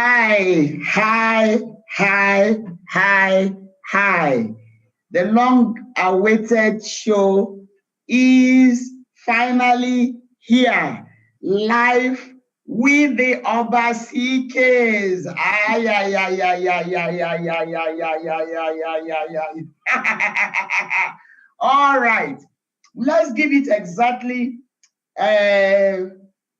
Hi, hi, hi, hi, hi. The long-awaited show is finally here, live with the Obasi-Ikes. Ay, ay, ay, ay, ay, ay, ay, ay, ay, ay, ay, ay, ay, ay. All right, let's give it exactly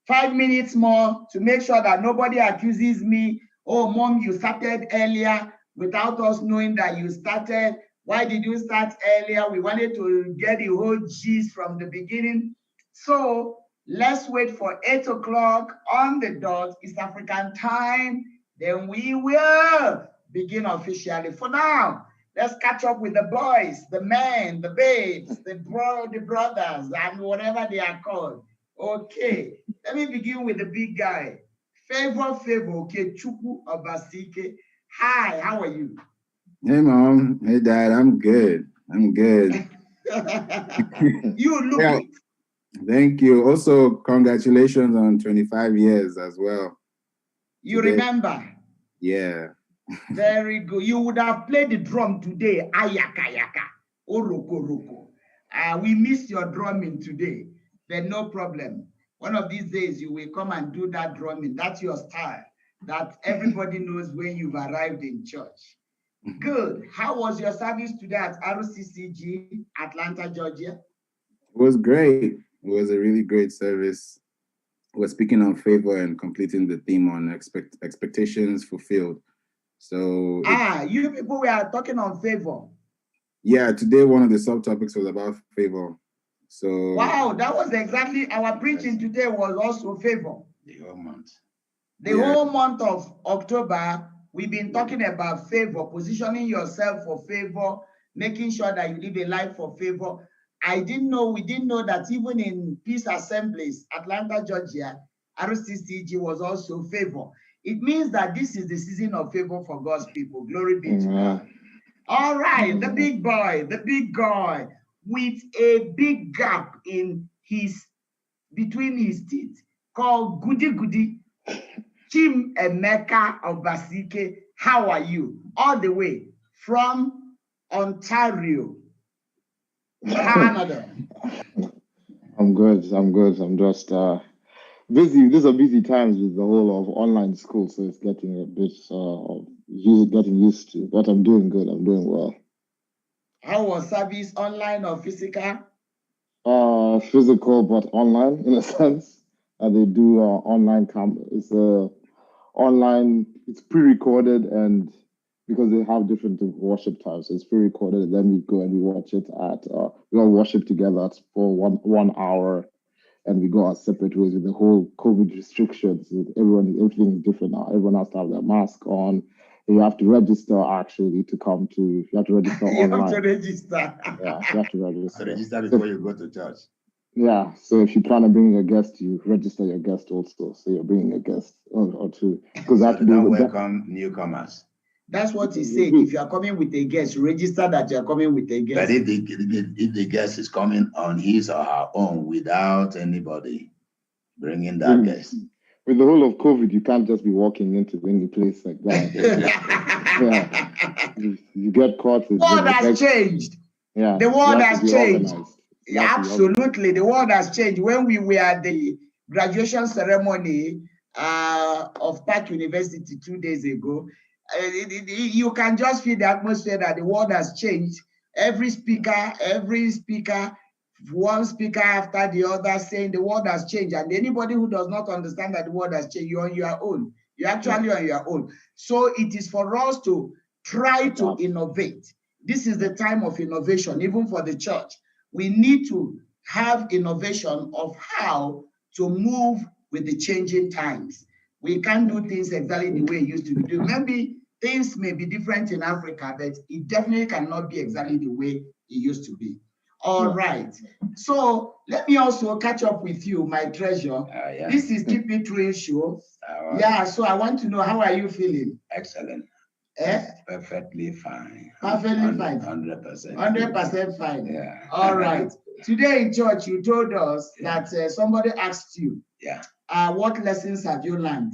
5 minutes more to make sure that nobody accuses me, oh, Mom, you started earlier without us knowing that you started. Why did you start earlier? We wanted to get the whole gist from the beginning. So let's wait for 8 o'clock on the dot, East African time. Then we will begin officially. For now, let's catch up with the boys, the men, the babes, the brothers, and whatever they are called. Okay, let me begin with the big guy. Favor, okay, Chuku Obasi-ike. Hi, how are you? Hey, Mom. Hey, Dad. I'm good. I'm good. You look it. Thank you. Also, congratulations on 25 years as well. You today. Remember? Yeah. Very good. You would have played the drum today. Ayaka yaka. Oroko roko. We missed your drumming today, but no problem. One of these days you will come and do that drumming. That's your style. That everybody knows when you've arrived in church. Good. How was your service today at RCCG, Atlanta, Georgia? It was great. It was a really great service. We're speaking on favor and completing the theme on expectations fulfilled. So you people were talking on favor. Yeah, today one of the subtopics was about favor. So wow, that was exactly our preaching today was also favor. The whole month. The whole month of October, we've been talking about favor, positioning yourself for favor, making sure that you live a life for favor. We didn't know that even in peace assemblies, Atlanta, Georgia, RCCG was also favor. It means that this is the season of favor for God's people. Glory be to God. All right, the big boy, the big guy with a big gap in between his teeth called Goody Goody. Chim Emeka Obasi-ike, how are you? All the way from Ontario, Canada. I'm good. I'm just busy. These are busy times with the whole of online school, so it's getting a bit getting used to. But I'm doing good. I'm doing well. How was service, online or physical? Physical, but online in a sense. They do online camp. It's online. It's pre-recorded, and because they have different worship times, so it's pre-recorded. And then we go and we watch it at we all worship together for one hour, and we go our separate ways with the whole COVID restrictions. Everything is different now. Everyone has to have their mask on. You have to register actually to come to. You have to register online. You have to register. Yeah, you have to register. Register before you go to church. Yeah, so if you plan on bringing a guest, you register your guest also. So you're bringing a guest or two. Because so they don't welcome newcomers. That's what he said. If you are coming with a guest, register that you are coming with a guest. But if the guest is coming on his or her own without anybody bringing that guest. With the whole of COVID, you can't just be walking into any place like that. Yeah. You get caught. The world has changed. Yeah. The world has changed. Absolutely. The world has changed. When we were at the graduation ceremony of Park University 2 days ago, you can just feel the atmosphere that the world has changed. Every speaker, one speaker after the other saying the world has changed. And anybody who does not understand that the world has changed, you're on your own. You're actually on your own. So it is for us to try to innovate. This is the time of innovation, even for the church. We need to have innovation of how to move with the changing times. We can't do things exactly the way it used to be done. Maybe things may be different in Africa, but it definitely cannot be exactly the way it used to be. All right. So let me also catch up with you, my treasure. This is Keep It Real show. Yeah, so I want to know, how are you feeling? Excellent. Perfectly fine. Perfectly fine. 100%. 100% fine. Yeah. All right. Today in church, you told us that somebody asked you, what lessons have you learned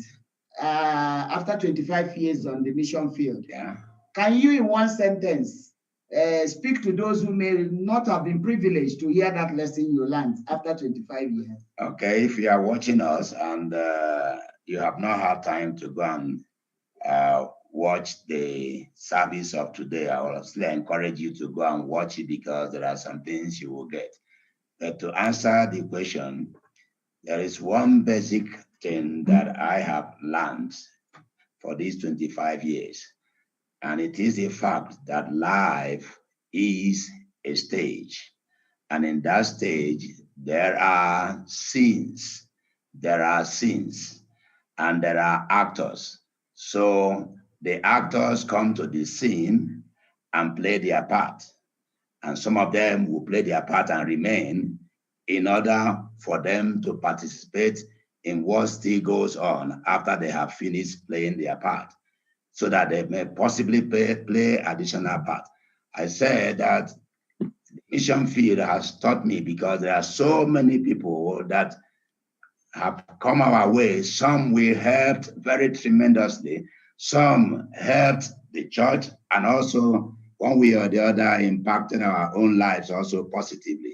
after 25 years on the mission field. Yeah. Can you, in one sentence, speak to those who may not have been privileged to hear that lesson you learned after 25 years? Okay, if you are watching us and you have not had time to go and watch the service of today, I will still encourage you to go and watch it because there are some things you will get. But to answer the question, there is one basic thing that I have learned for these 25 years, and it is the fact that life is a stage. And in that stage, there are scenes, and there are actors. So the actors come to the scene and play their part. And some of them will play their part and remain in order for them to participate in what still goes on after they have finished playing their part, so that they may possibly play additional part. I said that the mission field has taught me because there are so many people that have come our way. Some we helped very tremendously. Some helped the church, and also one way or the other impacted our own lives also positively.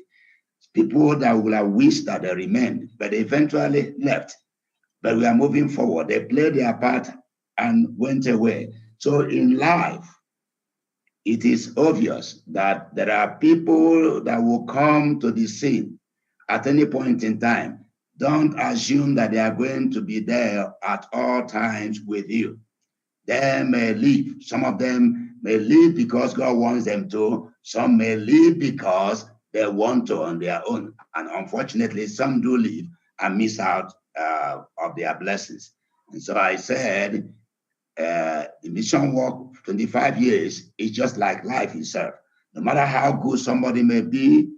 People that would have wished that they remained, but they eventually left. But we are moving forward. They played their part and went away. So in life, it is obvious that there are people that will come to the scene at any point in time. Don't assume that they are going to be there at all times with you. They may leave. Some of them may leave because God wants them to. Some may leave because they want to on their own. And unfortunately, some do leave and miss out of their blessings. And so I said, the mission work 25 years is just like life itself. No matter how good somebody may be,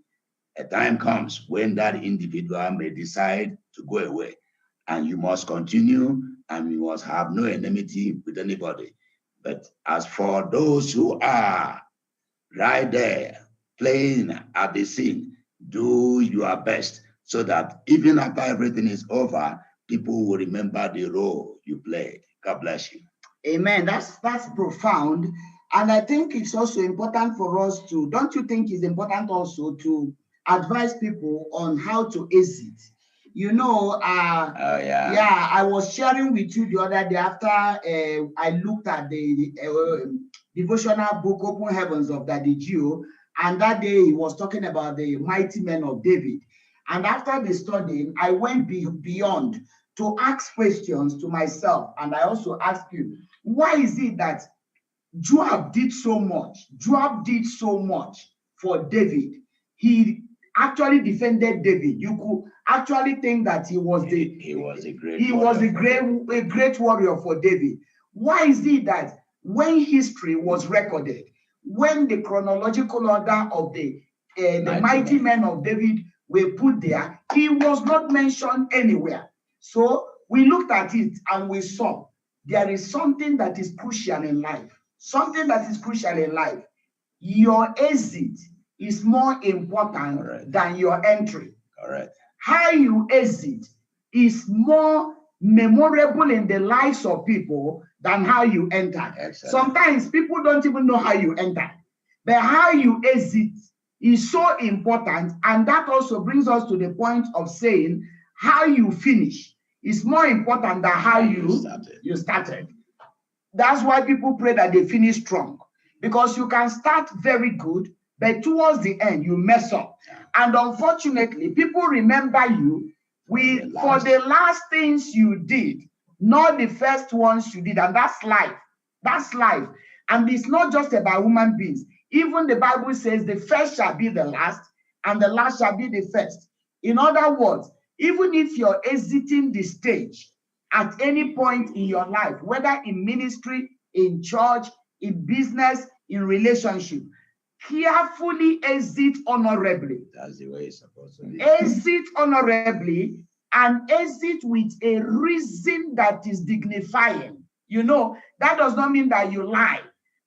a time comes when that individual may decide to go away. And you must continue, and you must have no enmity with anybody. But as for those who are right there playing at the scene, do your best so that even after everything is over, people will remember the role you played. God bless you. Amen. That's profound. And I think it's also important for us to, don't you think it's important also to advise people on how to exit? You know, I was sharing with you the other day after I looked at the devotional book, Open Heavens of Daddy Gio, and that day he was talking about the mighty men of David. And after the studying, I went beyond to ask questions to myself. And I also asked you, why is it that Joab did so much? Joab did so much for David. He actually defended David. You could actually think that he was a great warrior for David. Why is it that when history was recorded, when the chronological order of the mighty men of David were put there, he was not mentioned anywhere? So we looked at it and we saw there is something that is crucial in life. Something that is crucial in life. Your exit is more important than your entry. Correct. How you exit is more memorable in the lives of people than how you enter. Excellent. Sometimes people don't even know how you enter. But how you exit is so important, and that also brings us to the point of saying how you finish is more important than how you started. That's why people pray that they finish strong, because you can start very good, but towards the end you mess up. And unfortunately, people remember you for the last things you did, not the first ones you did. And that's life. That's life. And it's not just about human beings. Even the Bible says the first shall be the last, and the last shall be the first. In other words, even if you're exiting the stage at any point in your life, whether in ministry, in church, in business, in relationship, carefully exit honorably. That's the way it's supposed to be. Exit honorably, and exit with a reason that is dignifying. You know, that does not mean that you lie,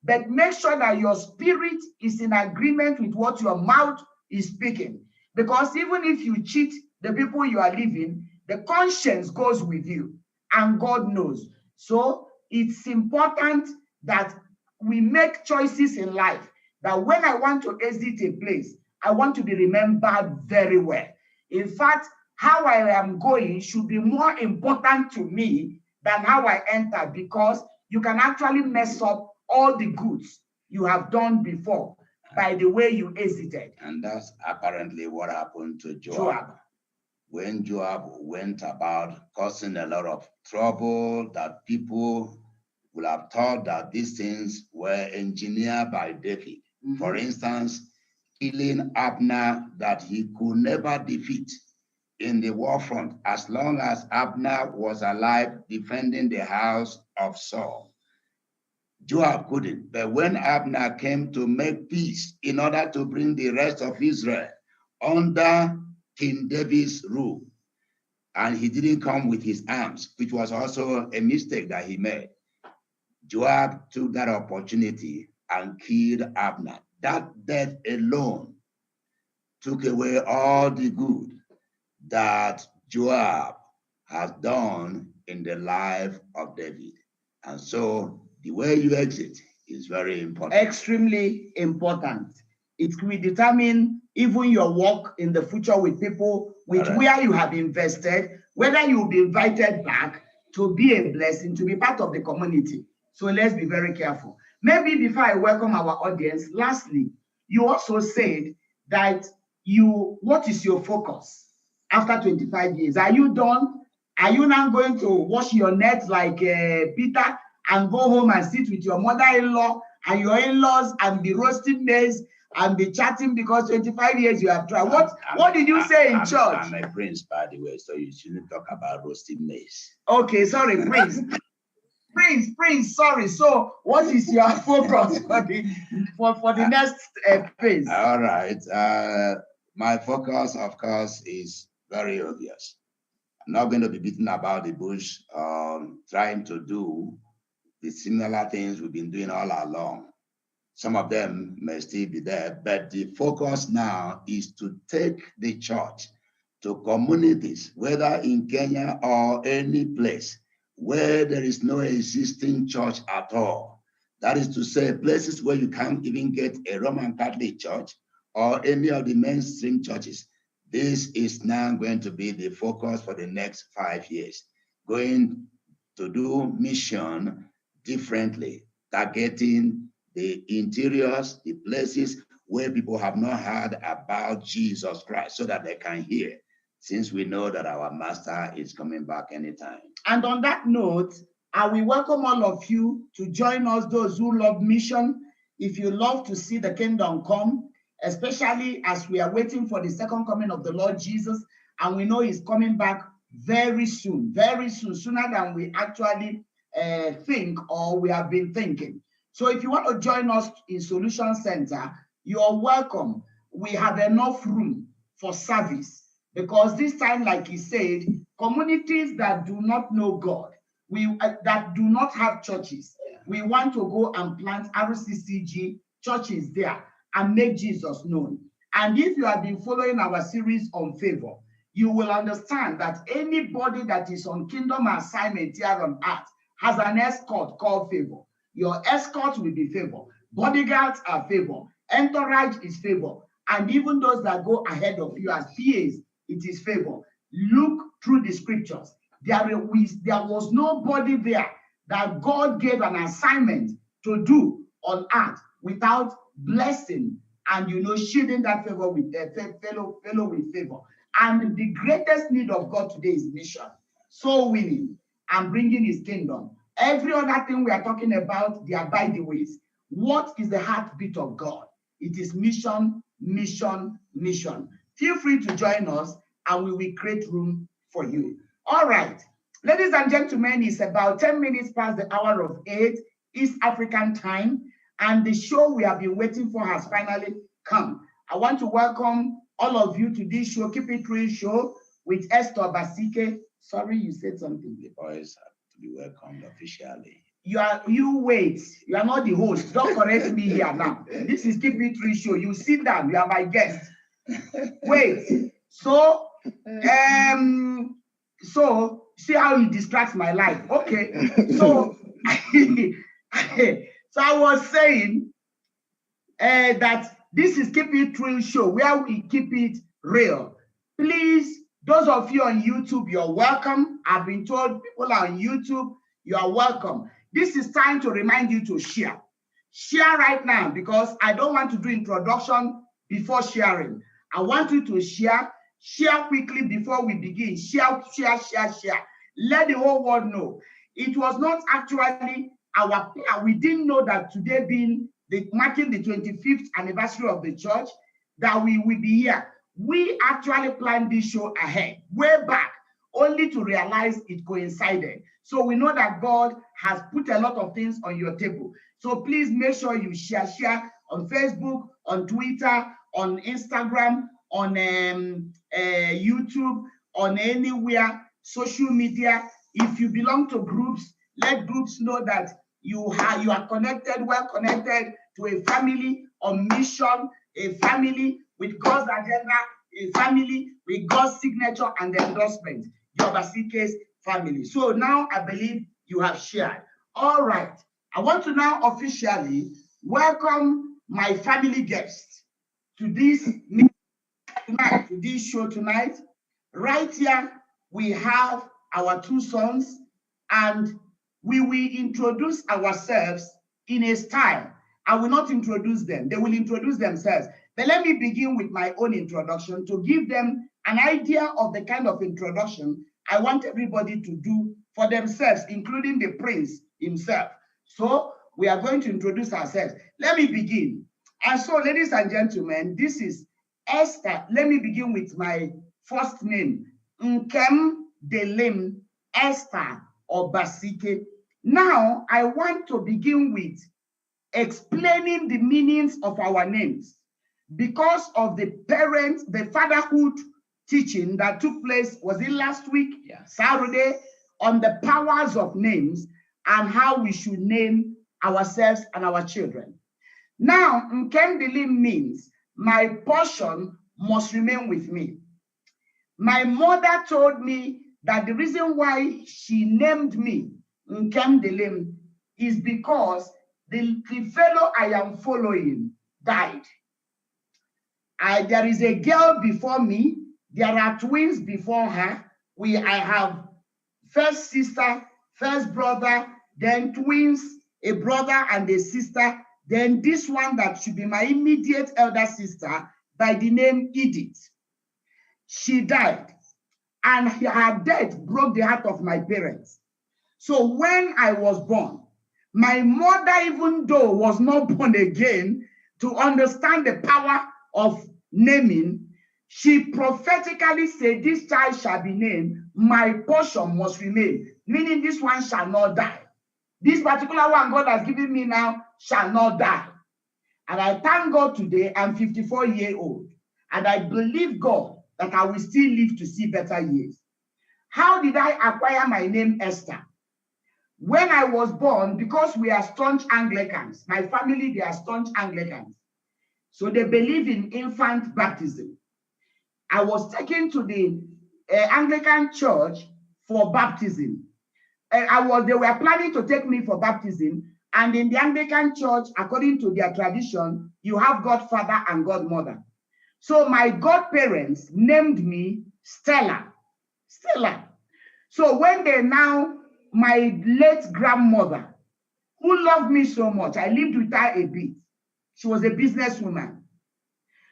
but make sure that your spirit is in agreement with what your mouth is speaking. Because even if you cheat the people you are leaving, the conscience goes with you, and God knows. So it's important that we make choices in life, that when I want to exit a place, I want to be remembered very well. In fact, how I am going should be more important to me than how I enter, because you can actually mess up all the goods you have done before by the way you exited. And that's apparently what happened to Joab. When Joab went about causing a lot of trouble, that people would have thought that these things were engineered by David. For instance, killing Abner that he could never defeat in the war front as long as Abner was alive defending the house of Saul. Joab couldn't, but when Abner came to make peace in order to bring the rest of Israel under King David's rule, and he didn't come with his arms, which was also a mistake that he made, Joab took that opportunity and killed Abner. That death alone took away all the good that Joab has done in the life of David. And so the way you exit is very important. Extremely important. It will determine even your work in the future with people with where you have invested, whether you'll be invited back to be a blessing, to be part of the community. So let's be very careful. Maybe before I welcome our audience, lastly, you also said that what is your focus after 25 years? Are you done? Are you now going to wash your net like Peter and go home and sit with your mother-in-law and your in-laws and be roasting maize and be chatting because 25 years you have tried? What did you say in church? I'm a prince, by the way, so you shouldn't talk about roasting maize. Okay, sorry, Prince. Prince, sorry. So what is your focus for the next phase? All right. My focus, of course, is very obvious. I'm not going to be beating about the bush, trying to do the similar things we've been doing all along. Some of them may still be there, but the focus now is to take the church to communities, whether in Kenya or any place where there is no existing church at all. That is to say, places where you can't even get a Roman Catholic church or any of the mainstream churches. This is now going to be the focus for the next 5 years, going to do mission differently, targeting the interiors, the places where people have not heard about Jesus Christ, so that they can hear, since we know that our Master is coming back anytime. And on that note, I will welcome all of you to join us, those who love mission. If you love to see the kingdom come, especially as we are waiting for the second coming of the Lord Jesus, and we know he's coming back very soon, sooner than we actually think or we have been thinking. So if you want to join us in Solution Center, you are welcome. We have enough room for service, because this time, like he said, communities that do not know God, that do not have churches, we want to go and plant RCCG churches there and make Jesus known. And if you have been following our series on favor, you will understand that anybody that is on kingdom assignment here on earth has an escort called favor. Your escort will be favor. Bodyguards are favor. Entourage is favor. And even those that go ahead of you as PAs, it is favor. Look through the scriptures. There was nobody there that God gave an assignment to do on earth without blessing and shielding that favor with fellow with favor. And the greatest need of God today is mission, soul winning, and bringing his kingdom. Every other thing we are talking about, they are by the ways. What is the heartbeat of God? It is mission, mission, mission. Feel free to join us and we will create room for you. All right. Ladies and gentlemen, it's about 10 minutes past the hour of 8 East African time, and the show we have been waiting for has finally come. I want to welcome all of you to this show, Keep It Real show with Esther Obasi-Ike. Sorry, you said something. The boys have to be welcomed officially. You wait. You are not the host. Don't correct me here now. This is Keep It Real show. You sit down. You are my guest. Wait. So See how he distracts my life. Okay. So, so I was saying that this is Keep It Real show where we keep it real. Please, those of you on YouTube, you're welcome. I've been told people are on YouTube, you are welcome. This is time to remind you to share. Share right now because I don't want to do introduction before sharing. I want you to share. Share quickly before we begin. Share, share, share, share. Let the whole world know. It was not actually our plan. We didn't know that today being marking the 25th anniversary of the church, that we will be here. We actually planned this show ahead, way back, only to realize it coincided. So we know that God has put a lot of things on your table. So please make sure you share on Facebook, on Twitter, on Instagram, on YouTube, on anywhere, social media. If you belong to groups, let groups know that you are connected, well connected to a family on mission, a family with God's agenda, a family with God's signature and endorsement, the Obasi-Ikes family. So now I believe you have shared. All right. I want to now officially welcome my family guests to this tonight, to this show tonight. Right here, we have our two sons, and we will introduce ourselves in a style. I will not introduce them. They will introduce themselves. But let me begin with my own introduction to give them an idea of the kind of introduction I want everybody to do for themselves, including the prince himself. So we are going to introduce ourselves. Let me begin. And so, ladies and gentlemen, this is Esther. Let me begin with my first name, Nkem Delim Esther Obasi-Ike. Now, I want to begin with explaining the meanings of our names because of the fatherhood teaching that took place, was it last week? Yeah. Saturday, on the powers of names and how we should name ourselves and our children. Now, Nkem Delim means my portion must remain with me. My mother told me that the reason why she named me Nkem Delim is because the fellow I am following died. There is a girl before me. There are twins before her. I have first sister, first brother, then twins, a brother and a sister. Then this one that should be my immediate elder sister by the name Edith. She died, and her death broke the heart of my parents. So when I was born, my mother, even though was not born again to understand the power of naming, she prophetically said, this child shall be named, my portion must remain, meaning this one shall not die. This particular one God has given me now shall not die. And I thank God today, I'm 54 years old, and I believe God that I will still live to see better years. How did I acquire my name Esther? When I was born, because we are staunch Anglicans, my family, they are staunch Anglicans. So they believe in infant baptism. I was taken to the Anglican church for baptism. They were planning to take me for baptism, and in the Anglican church, according to their tradition, you have godfather and godmother. So my godparents named me Stella. Stella. So when my late grandmother, who loved me so much, I lived with her a bit. She was a businesswoman.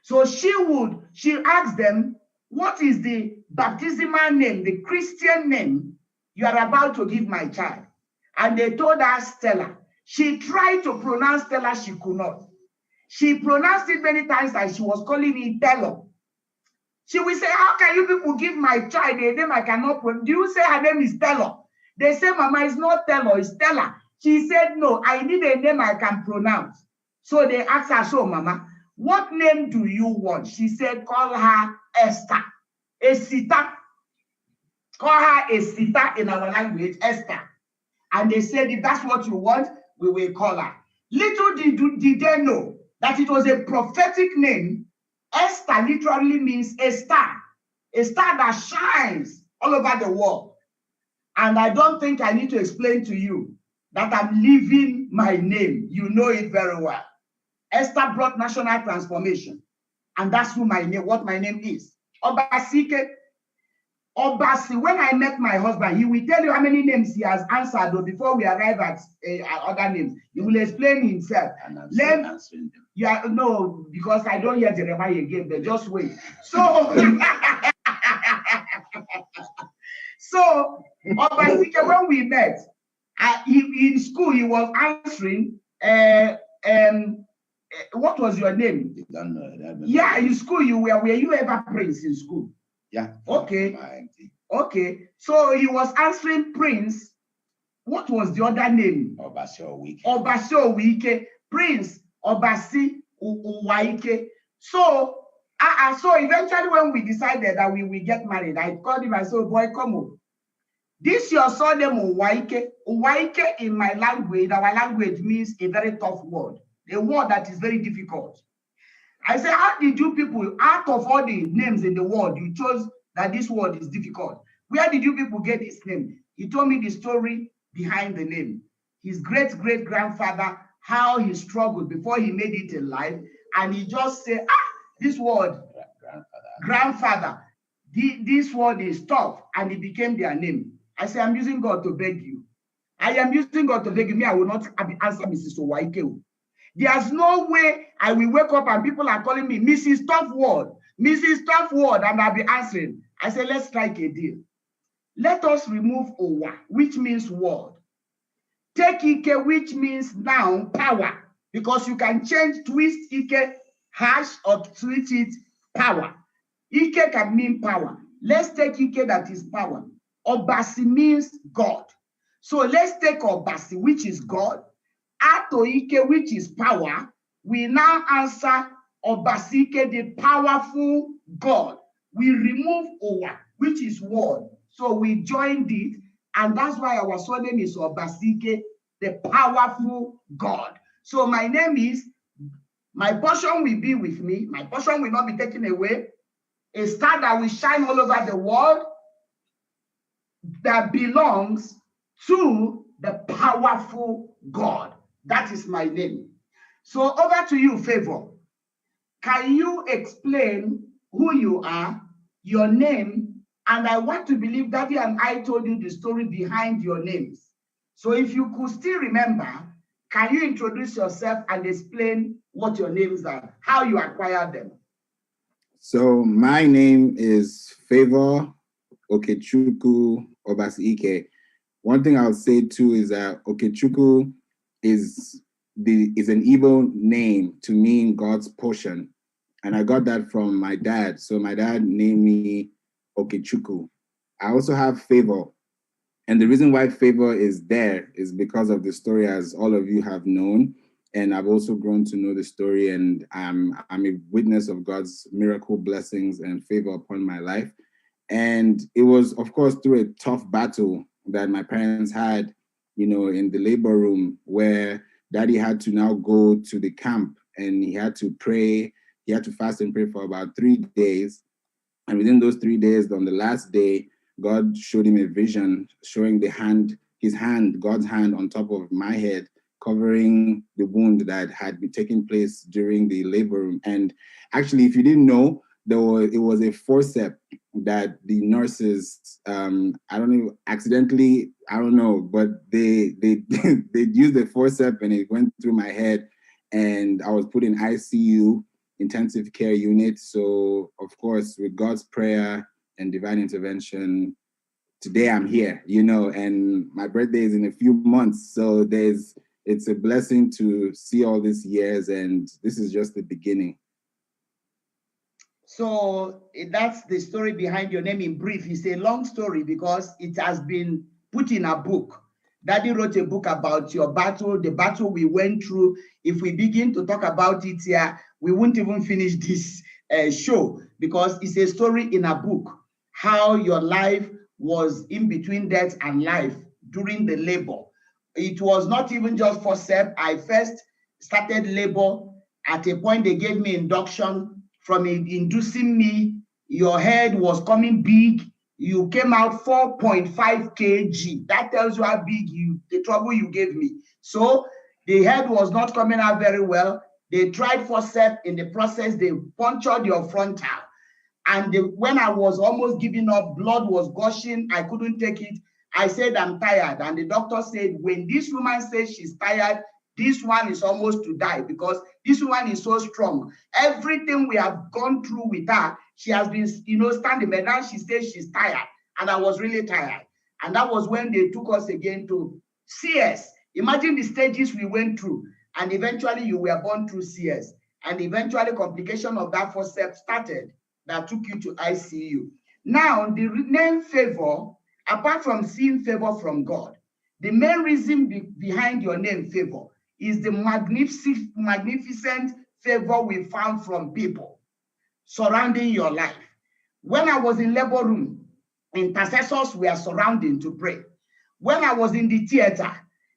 So she asked them, what is the baptismal name, the Christian name you are about to give my child? And they told her Stella. She tried to pronounce Stella, she could not. She pronounced it many times and she was calling it Tello. She will say, how can you people give my child a name I cannot pronounce? Do you say her name is Tello? They say, Mama, it's not Tello, it's Stella. She said, no, I need a name I can pronounce. So they asked her, so Mama, what name do you want? She said, call her Esther. Esita. Call her Esita in our language, Esther. And they said, if that's what you want, we will call her. Little did they know that it was a prophetic name. Esther literally means a star that shines all over the world. And I don't think I need to explain to you that I'm living my name. You know it very well. Esther brought national transformation. And that's who what my name is. Obasi-ike. Obasi, when I met my husband, he will tell you how many names he has answered though, before we arrive at other names. He will explain himself. And I'm still answering them. Yeah, no, because I don't hear Jeremiah again, but just wait. So, so Obasi-ike, when we met, in school, he was answering, what was your name? You don't know. Yeah, in school, were you ever prince in school? Yeah. Okay. Okay. So he was answering Prince. What was the other name? Obasi-ike. Obasi-ike. Prince Obasi-ike. So, so eventually when we decided that we will get married, I called him and said, boy, come on. This your surname Obasi-ike. Obasi-ike in my language, our language means a very tough word. A word that is very difficult. I said, how did you people, out of all the names in the world, you chose that this word is difficult? Where did you people get this name? He told me the story behind the name. His great-great-grandfather, how he struggled before he made it in life. And he just said, this word, grandfather, this word is tough. And it became their name. I said, I'm using God to beg you. I am using God to beg you. Me, I will not answer Mrs. Obasi-ike. There's no way I will wake up and people are calling me Mrs. Tough Word, and I'll be answering. I say, let's strike a deal. Let us remove Owa, which means word. Take Ike, which means noun, power. Because you can twist Ike, hash, or switch it, power. Ike can mean power. Let's take Ike, that is power. Obasi means God. So let's take Obasi, which is God. Ike, which is power, we now answer Obasi-ike, the powerful God. We remove Owa, which is word. So we joined it, and that's why our surname is Obasi-ike, the powerful God. So my name is, my portion will be with me, my portion will not be taken away. A star that will shine all over the world that belongs to the powerful God. That is my name. So over to you, Favor. Can you explain who you are, your name, and I want to believe Daddy and I told you the story behind your names. So if you could still remember, can you introduce yourself and explain what your names are, how you acquired them? So my name is Favor Okechukwu Obasi-ike. One thing I'll say too is that Okechukwu is an Igbo name to mean God's portion. And I got that from my dad. So my dad named me Okechukwu. I also have Favor. And the reason why Favor is there is because of the story, as all of you have known. And I've also grown to know the story, and I'm a witness of God's miracle blessings and favor upon my life. And it was, of course, through a tough battle that my parents had, in the labor room, where Daddy had to now go to the camp and he had to pray. He had to fast and pray for about 3 days. And within those 3 days, on the last day, God showed him a vision showing God's hand on top of my head, covering the wound that had been taking place during the labor room. And actually, if you didn't know, it was a forceps that the nurses, but they used the forceps and it went through my head, and I was put in ICU, intensive care unit. So of course, with God's prayer and divine intervention, today I'm here, and my birthday is in a few months. So it's a blessing to see all these years, and this is just the beginning. So that's the story behind your name in brief. It's a long story because it has been put in a book. Daddy wrote a book about your battle, the battle we went through. If we begin to talk about it here, we won't even finish this show, because it's a story in a book, how your life was in between death and life during the labor. It was not even just forceps. I first started labor. At a point, they gave me induction. From inducing me, your head was coming big. You came out 4.5 kg. That tells you how big the trouble you gave me. So the head was not coming out very well. They tried forceps. In the process, they punctured your frontal. And when I was almost giving up, blood was gushing. I couldn't take it. I said, I'm tired. And the doctor said, when this woman says she's tired, this one is almost to die because this one is so strong. Everything we have gone through with her, she has been, standing, but now she says she's tired. And I was really tired. And that was when they took us again to CS. Imagine the stages we went through. And eventually you were born through CS. And eventually complication of that forceps started that took you to ICU. Now, the name Favor, apart from seeing favor from God, the main reason behind your name Favor is the magnificent favor we found from people surrounding your life. When I was in labor room, intercessors were surrounding to pray. When I was in the theater,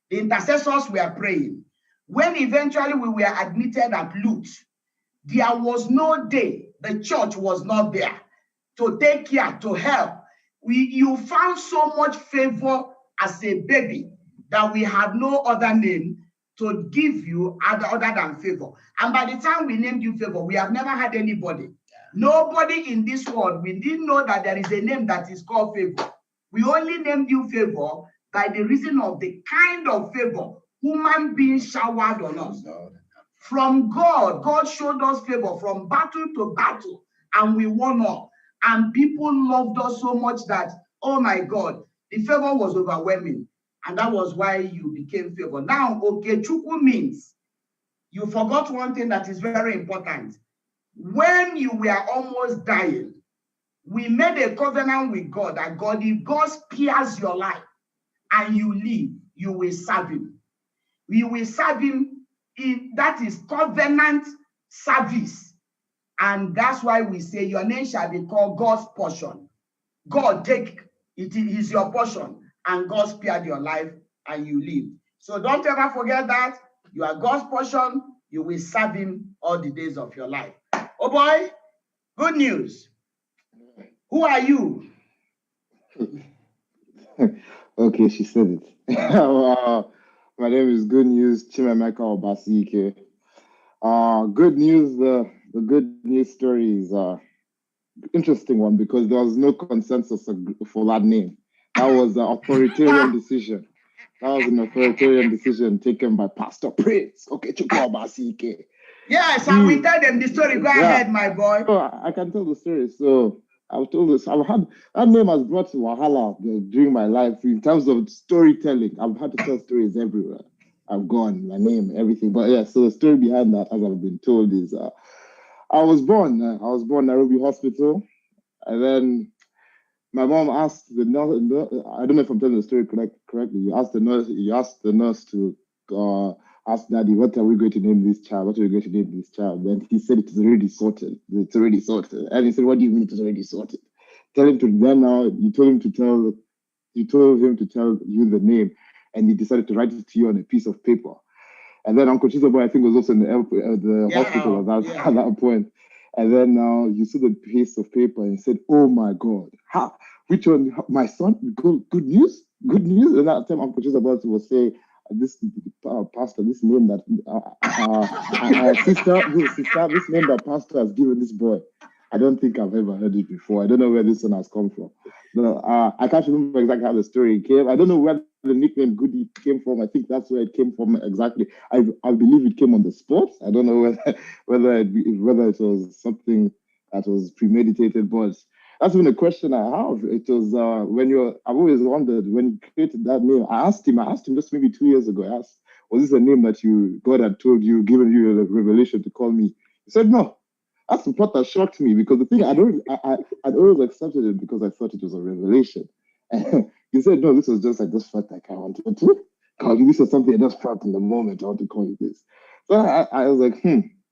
the intercessors were praying. When eventually we were admitted at Lutz, there was no day the church was not there to take care, to help. You found so much favor as a baby that we had no other name to give you other than Favor. And by the time we named you Favor, we have never had anybody. Nobody in this world, we didn't know that there is a name that is called Favor. We only named you Favor by the reason of the kind of favor human beings showered on us. From God, God showed us favor from battle to battle, and we won all. And people loved us so much that, oh my God, the favor was overwhelming. And that was why you became Favor. Now, Okechukwu means, you forgot one thing that is very important. When you were almost dying, we made a covenant with God that God, if God spares your life and you live, you will serve him. We will serve him. That is covenant service. And that's why we say your name shall be called God's portion. God take it is your portion, and God spared your life and you live. So don't ever forget that. You are God's portion. You will serve him all the days of your life. Oh boy, good news. Who are you? Okay, she said it. My name is Good News Chimemeka Obasi-Ike. Good news, the good news story is interesting one because there was no consensus for that name. That was an authoritarian decision. That was an authoritarian decision taken by Pastor Prince Okechukwu Obasi-Ike. Yes, and we tell them the story. Go ahead, my boy. So I can tell the story. So I've told this. I've had that name has brought wahala during my life in terms of storytelling. I've had to tell stories everywhere. I've gone, my name, everything. But yeah, so the story behind that, as I've been told, is I was born Nairobi Hospital, and then my mom asked the nurse. I don't know if I'm telling the story correctly. You asked the nurse to ask Daddy, what are we going to name this child? What are we going to name this child? Then he said it is already sorted. It's already sorted. And he said, what do you mean it is already sorted? Tell him to then now. You told him to tell you the name, and he decided to write it to you on a piece of paper. And then Uncle Chizoboy, I think, was also in the hospital at that point. And then now you see the piece of paper and said, "Oh my God, which one? My son? Good news, good news." And that time Uncle Chizoboy was saying, "This pastor, this name that sister, this name that pastor has given this boy. I don't think I've ever heard it before. I don't know where this one has come from. No, I can't remember exactly how the story came. I don't know where the nickname Goody came from. I think that's where it came from exactly. I believe it came on the spot. I don't know whether it was something that was premeditated, but that's been a question I have. It was I've always wondered when you created that name. I asked him just maybe 2 years ago. I asked, was this a name that God had told you, given you a revelation to call me? He said no. That's the part that shocked me because the thing I'd always accepted it because I thought it was a revelation. And he said, no, this was just, I just felt like I wanted to call you. This was something I just felt in the moment. I want to call you this. So I was like,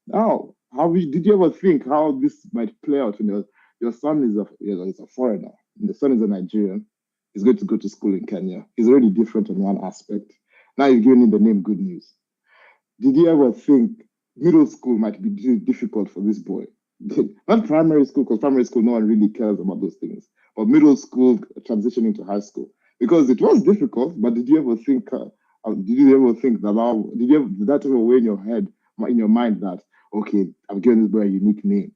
now, did you ever think how this might play out when your son is a foreigner and the son is a Nigerian? He's going to go to school in Kenya. He's already different on one aspect. Now he's giving him the name Good News. Did you ever think middle school might be difficult for this boy? Not primary school, because primary school, no one really cares about those things. or middle school transitioning to high school? Because it was difficult, but did you ever think that did that ever weigh in your head, in your mind that, okay, I've given this boy a unique name.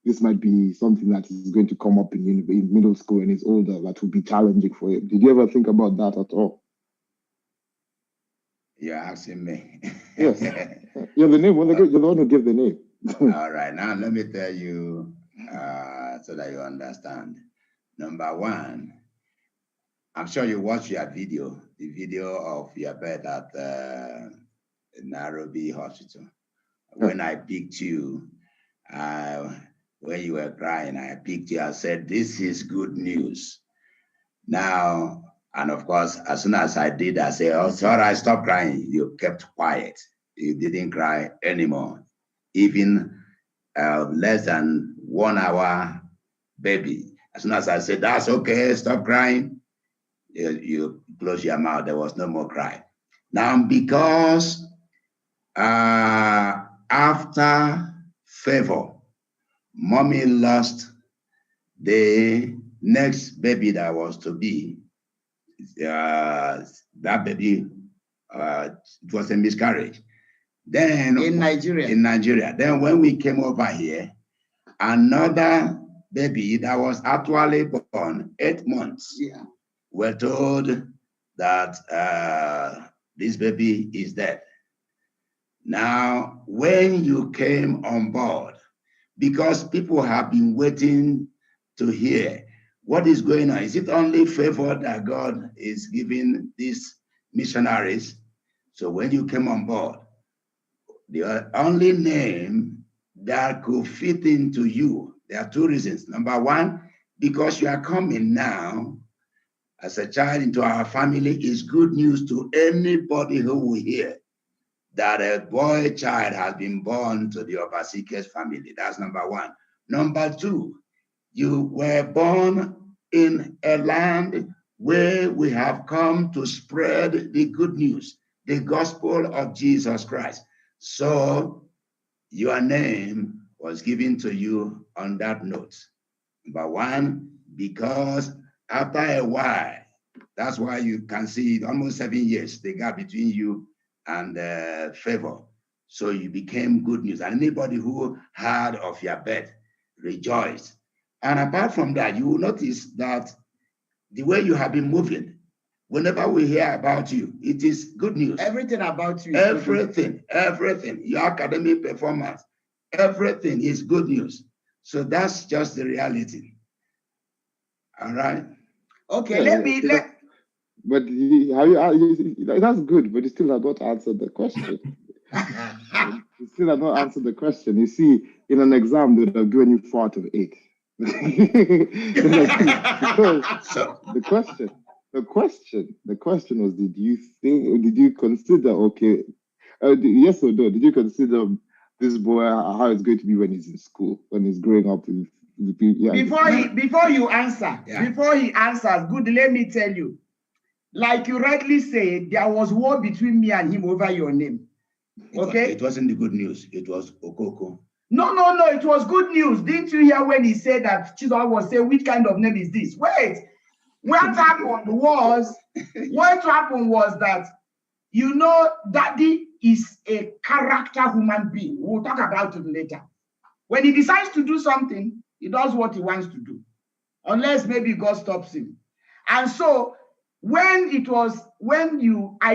This might be something that is going to come up in middle school when he's older that will be challenging for him. Did you ever think about that at all? You're asking me. Yes. You're the name. You're the one who gave the name. All right. Now let me tell you so that you understand. Number one, I'm sure you watched the video of your birth at Nairobi Hospital. When I picked you, when you were crying, I picked you. I said, "This is good news." Now, and of course, as soon as I did, I said, "Oh, sorry, I stopped crying." You kept quiet. You didn't cry anymore. Even less than 1 hour, baby. As soon as I said, "That's okay, stop crying," you close your mouth. There was no more cry. Now, because after Favor, mommy lost the next baby that was to be. That baby, it was a miscarriage. Then in Nigeria. Then when we came over here, another baby that was actually born 8 months. Yeah. We're told that this baby is dead. Now, when you came on board, because people have been waiting to hear what is going on, is it only favor that God is giving these missionaries? So when you came on board, the only name that could fit into you, there are two reasons. Number one, because you are coming now as a child into our family, is good news to anybody who will hear that a boy child has been born to the Obasi-Ikes family. That's number one. Number two, you were born in a land where we have come to spread the good news, the gospel of Jesus Christ. So your name was given to you on that note. Number one, because after a while, that's why you can see almost 7 years, the gap between you and Favor. So you became good news. And anybody who heard of your birth rejoiced. And apart from that, you will notice that the way you have been moving, whenever we hear about you, it is good news. Everything about you. Everything. Your academic performance, everything is good news. So that's just the reality. All right. Okay, yeah, But that's good, but you still have not answered the question. You still have not answered the question. You see, in an exam, they would have given you 4 out of 8. Because the question was, did you consider, okay, yes or no, did you consider this boy, how it's going to be when he's in school, when he's growing up with before he answers, good, let me tell you, like you rightly said, there was war between me and him over your name. Okay? It wasn't the good news. It was Okoko. No, it was good news. Didn't you hear when he said that Chizoba was saying, which kind of name is this? Wait, what happened was that, you know, Daddy is a character human being. We'll talk about it later. When he decides to do something, he does what he wants to do, unless maybe God stops him. And so I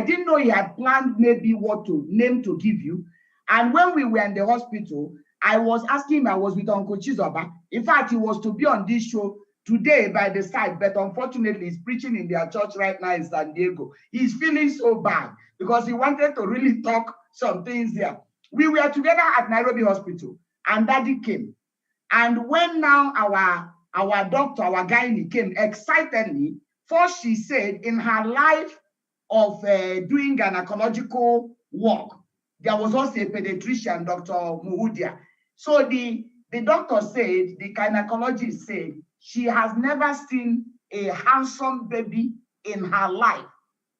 didn't know he had planned maybe what name to give you. And when we were in the hospital, I was asking him, I was with Uncle Chizoba. In fact, he was to be on this show today by the side, but unfortunately, he's preaching in their church right now in San Diego. He's feeling so bad because he wanted to really talk some things there. We were together at Nairobi Hospital, and Daddy came. And when now our doctor, our gynae came excitedly, first she said in her life of doing gynecological work, there was also a pediatrician, Dr. Muhudia. So the doctor said, the gynecologist said, she has never seen a handsome baby in her life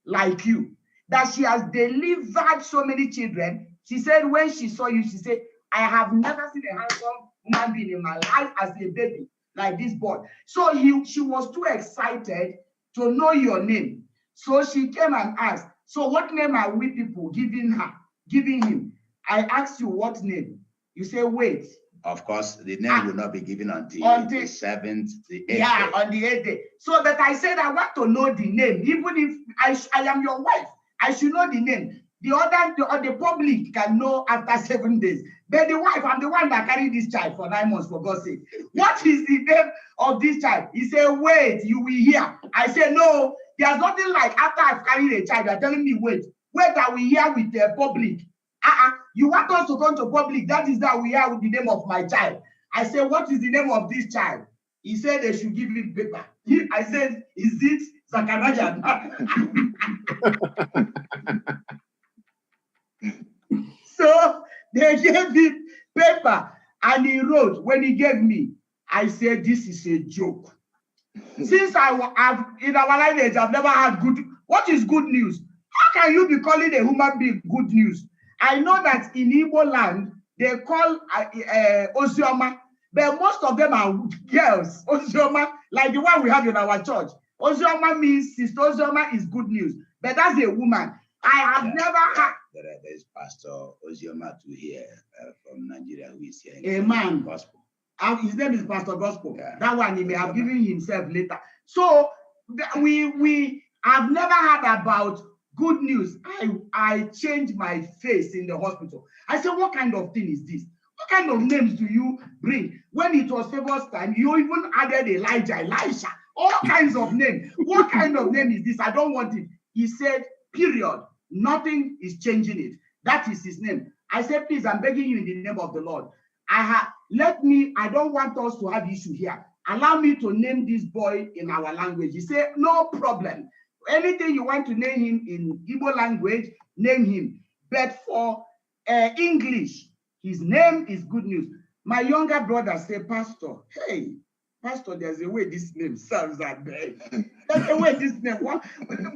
like you. That she has delivered so many children. She said when she saw you, she said, I have never seen a handsome human being in my life as a baby. like this boy. So she was too excited to know your name. So she came and asked, so what name are we people giving him? I asked you what name. You say, wait. Of course, the name will not be given until the 7th, the 8th yeah, day. on the 8th day. So that I said, I want to know the name. Even if I am your wife, I should know the name. The public can know after 7 days. But the wife, I'm the one that carried this child for 9 months, for God's sake. What is the name of this child? He said, wait, you will hear. I said, no, there's nothing like after I've carried a child, you're telling me, wait, I will hear with the public. You want us to come to public, that is that we hear with the name of my child. I said, what is the name of this child? He said they should give him paper. I said, is it Zakanaja? So they gave him paper and he wrote. When he gave me, I said, this is a joke. Since I've in our lineage, I've never had good. What is good news? How can you be calling a human being good news? I know that in Igbo land, they call Ozioma, but most of them are girls. Ozioma, like the one we have in our church. Ozioma means Sister Ozioma is good news, but that's a woman. I have never had. There is Pastor Ozioma to hear from Nigeria who is here. A man. Gospel. His name is Pastor Gospel. Yeah. That one he may have given himself later. So we have never heard about good news. I changed my face in the hospital. I said, what kind of thing is this? What kind of names do you bring? When it was Favor's time, you even added Elijah, Elisha, all kinds of names. What kind of name is this? I don't want it. He said, period. Nothing is changing it. That is his name. I said, please, I'm begging you in the name of the Lord. I don't want us to have issue here. Allow me to name this boy in our language. He said, no problem. Anything you want to name him in Igbo language, name him. But for English, his name is good news. My younger brother said, Pastor, hey, Pastor, there's a way this name serves that day. There's a way this name.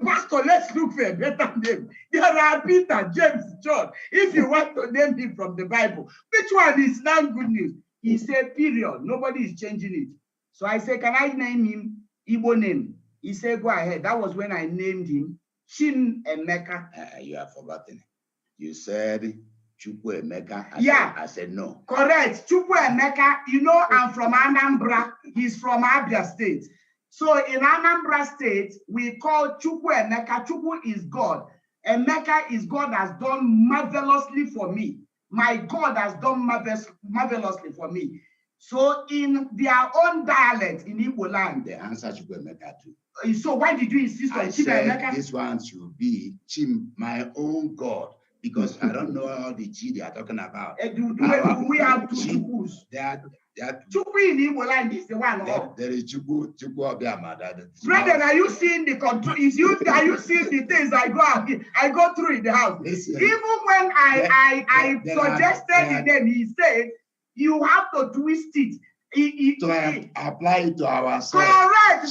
Pastor, let's look for a better name. There are Peter, James, John. If you want to name him from the Bible, which one is now good news? He said, period. Nobody is changing it. So I said, can I name him Igbo name? He said, go ahead. That was when I named him Chin Emeka. You have forgotten. You said Chukwu Emeka. I said no. Correct. Chukwu Emeka, I'm from Anambra. He's from Abia State. So in Anambra State, we call Chukwu Emeka. Chukwu is God. Emeka is God has done marvelously for me. My God has done marvelously for me. So in their own dialect in Igbo land, they answer Chukwu Emeka too. So why did you insist on Chim Emeka? This one should be Chim, my own God, because I don't know all the Chi they are talking about. We have two Chukwus. Chukwu in Igbo land is the one. There is Chukwu Obiama. Brethren, are you seeing the control? Are you seeing the things I go through in the house? Listen, even when I suggested the name, he said, you have to twist it. To apply it to ourselves. Correct.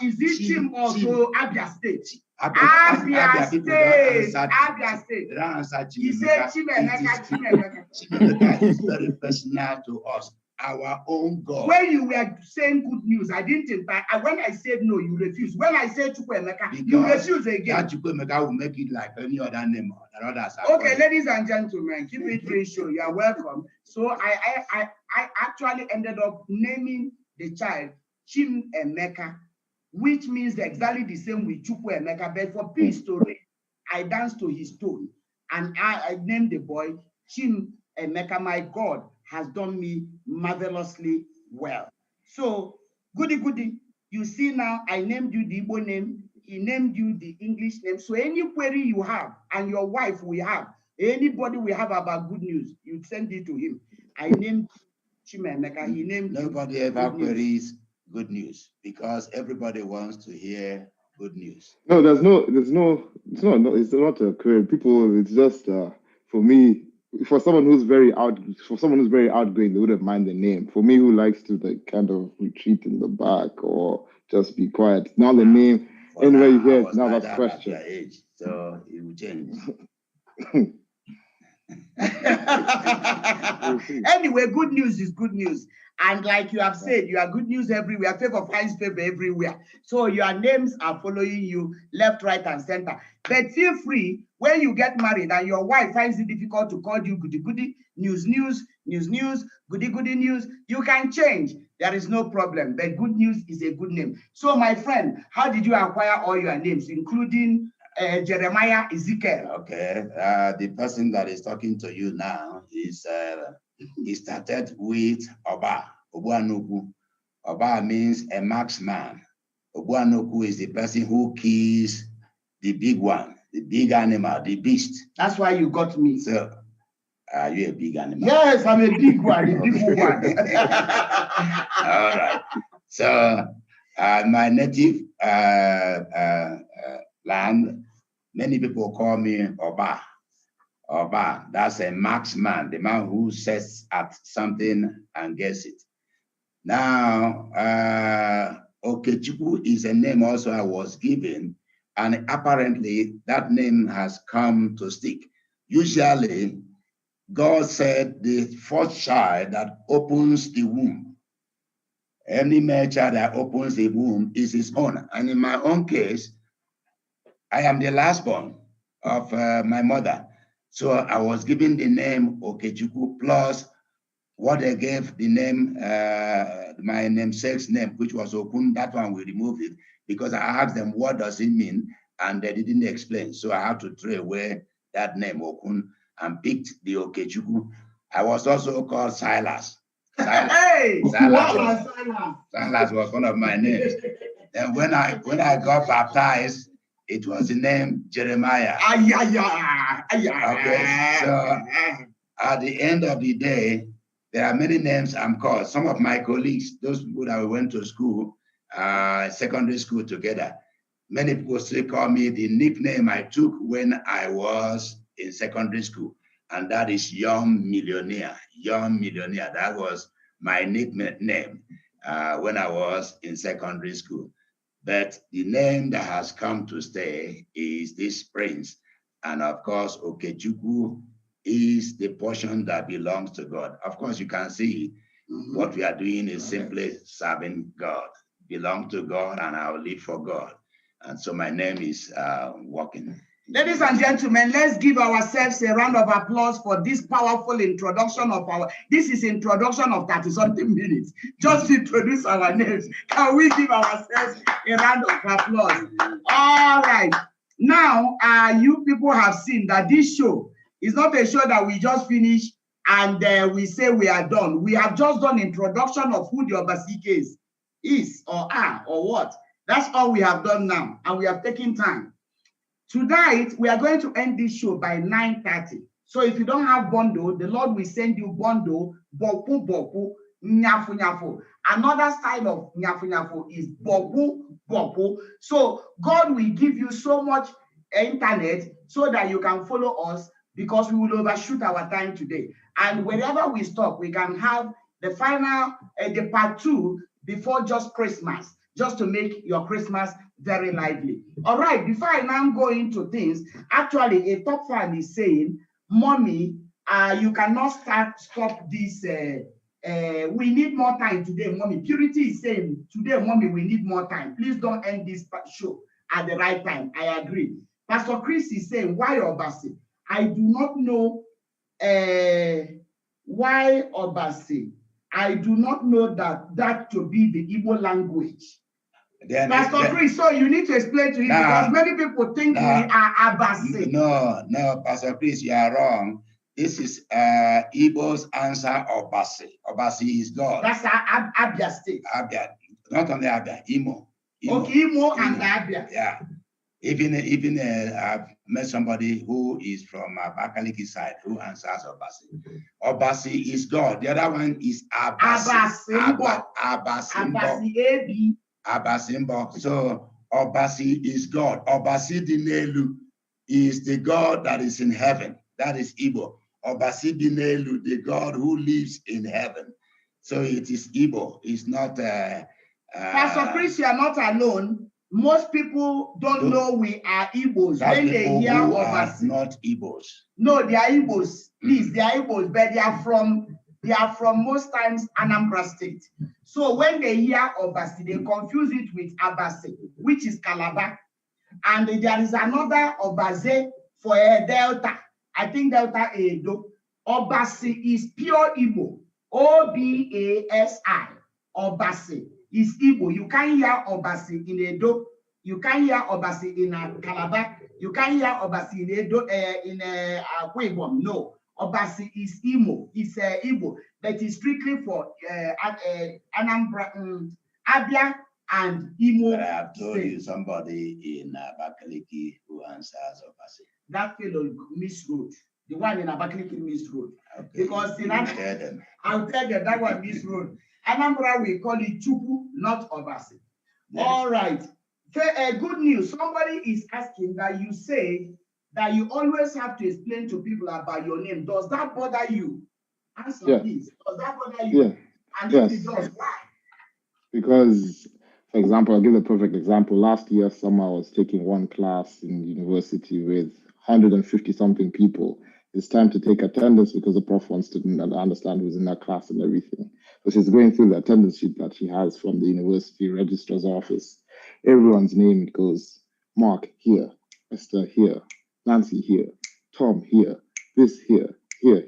Is it Chim also Abia State? Abia State. They don't answer He said Chim Emeka. Chim Emeka is very personal to us. Our own God. When you were saying good news, I didn't invite. When I said no, you refused. When I said Chukwu Emeka, you refused again. That Chukwu Emeka will make it like any other name. Okay, ladies and gentlemen, keep it ratio. You are welcome. So I actually ended up naming the child Chim Emeka, which means exactly the same with Chukwu Emeka. But for peace to reign, I danced to his tone, and I named the boy Chim Emeka. My God has done me marvelously well. So, goody, you see now, I named you the Igbo name, he named you the English name. So any query you have, and your wife will have, anybody will have about good news, you send it to him. I named Chim Emeka, he named Nobody ever queries good news, because everybody wants to hear good news. No, it's not a query. People, it's just, for me, for someone who's very outgoing, they wouldn't mind the name. For me, who likes to kind of retreat in the back or just be quiet, now the name, anyway, you hear it, now that's question. Age, so it will change. Anyway, good news is good news. And like you have said, you are good news everywhere. Favor finds favor everywhere. So your names are following you left, right, and center. But feel free, when you get married and your wife finds it difficult to call you goody goody, news, goody goody news, you can change. There is no problem. But good news is a good name. So my friend, how did you acquire all your names, including Jeremiah, Ezekiel? Okay, the person that is talking to you now is he started with Oba, Obuanoku. Oba means a marksman. Obuanoku is the person who kills the big one, the big animal, the beast. That's why you got me. So, are you a big animal? Yes, I'm a big one, a big one. All right. So, my native land, many people call me Oba. Oba, that's a marksman, the man who sets at something and gets it. Now, Okechukwu is a name also I was given, and apparently that name has come to stick. Usually, God said the first child that opens the womb, any male child that opens the womb is his own. And in my own case, I am the last born of my mother. So I was given the name Okechukwu plus what they gave the name, my namesake's name, which was Okun. That one we removed it because I asked them what does it mean, and they didn't explain. So I had to throw away that name Okun and picked the Okechukwu. I was also called Silas. Hey, Silas was one of my names. And when I got baptized, it was the name Jeremiah. Okay, so at the end of the day, there are many names I'm called. Some of my colleagues, those people that we went to school, secondary school together, many people still call me the nickname I took when I was in secondary school, and that is Young Millionaire. Young Millionaire, that was my nickname when I was in secondary school. But the name that has come to stay is this prince. And of course, Okechukwu is the portion that belongs to God. Of course, you can see what we are doing is simply serving God. Belong to God, and I will live for God. And so my name is walking. Ladies and gentlemen, let's give ourselves a round of applause for this powerful introduction of this is introduction of 30-something minutes. Just to introduce our names. Can we give ourselves a round of applause? All right. Now, you people have seen that this show is not a show that we just finish and we say we are done. We have just done introduction of who the Obasi-Ike is or are or what. That's all we have done now, and we have taken time. Tonight, we are going to end this show by 9:30. So if you don't have bundle, the Lord will send you bundle, boku boku, nyafu nyafu. Another style of nyafu nyafu is boku boku. So God will give you so much internet so that you can follow us, because we will overshoot our time today. And wherever we stop, we can have the final, the part 2 before just Christmas, just to make your Christmas very lively. All right, before I now go into things, actually a top fan is saying, Mommy, you cannot stop this. We need more time today, Mommy. Purity is saying, today, Mommy, we need more time. Please don't end this show at the right time. I agree. Pastor Chris is saying, why Obasi? I do not know why Obasi. I do not know that to be the Igbo language. Pastor Chris, so you need to explain to him, because many people think we are Abasi. No, Pastor Chris, you are wrong. This is Igbo's answer Obasi. Obasi is God. That's Abia State. Abia, not only Abia, Imo. Okay, Imo and Abia. Yeah. Even I've met somebody who is from Abakaliki side who answers Obasi. Obasi is God. The other one is Abasi. Abasi. Abasimbo. So Obasi is God. Obasi Dinelu is the God that is in heaven. That is Igbo. Obasi Dinelu, the God who lives in heaven. So it is Igbo. It's not. Pastor Chris, you are not alone. Most people don't know we are Igbos. That When they people hear who are Obasi, not Igbos. no, they are Igbos. Please, they are Igbos, but they are from most times Anambra State. So when they hear Obasi, they confuse it with Abasi, which is Calabar. And there is another Obase for a Delta. I think Delta Edo. Obasi is pure Igbo. Obasi. Obasi is Igbo. You can't hear Obasi in Edo. You can't hear Obasi in Calabar. You can't hear Obasi in Edo, in Kwebom. No. Obasi is Imo. It's Igbo. But it's strictly for Anambra, Abia, and Imo. But I have told you somebody in Abakaliki who answers Obasi. That fellow miswrote. The one in Abakaliki miswrote. Okay. Because in I'll tell them. I'll tell them that one miswrote. Anambra, we call it Chuku, not Obasi. Yes. All right. Good news. Somebody is asking that you say that you always have to explain to people about your name. Does that bother you? Answer please. Does that bother you? Yeah. And if it does, why? Because, for example, I'll give a perfect example. Last year, summer, I was taking one class in university with 150 something people. It's time to take attendance because the prof wants to understand who's in that class and everything. So she's going through the attendance sheet that she has from the university registrar's office. Everyone's name, it goes, Mark here, Esther here, Nancy here, Tom here, this here, here.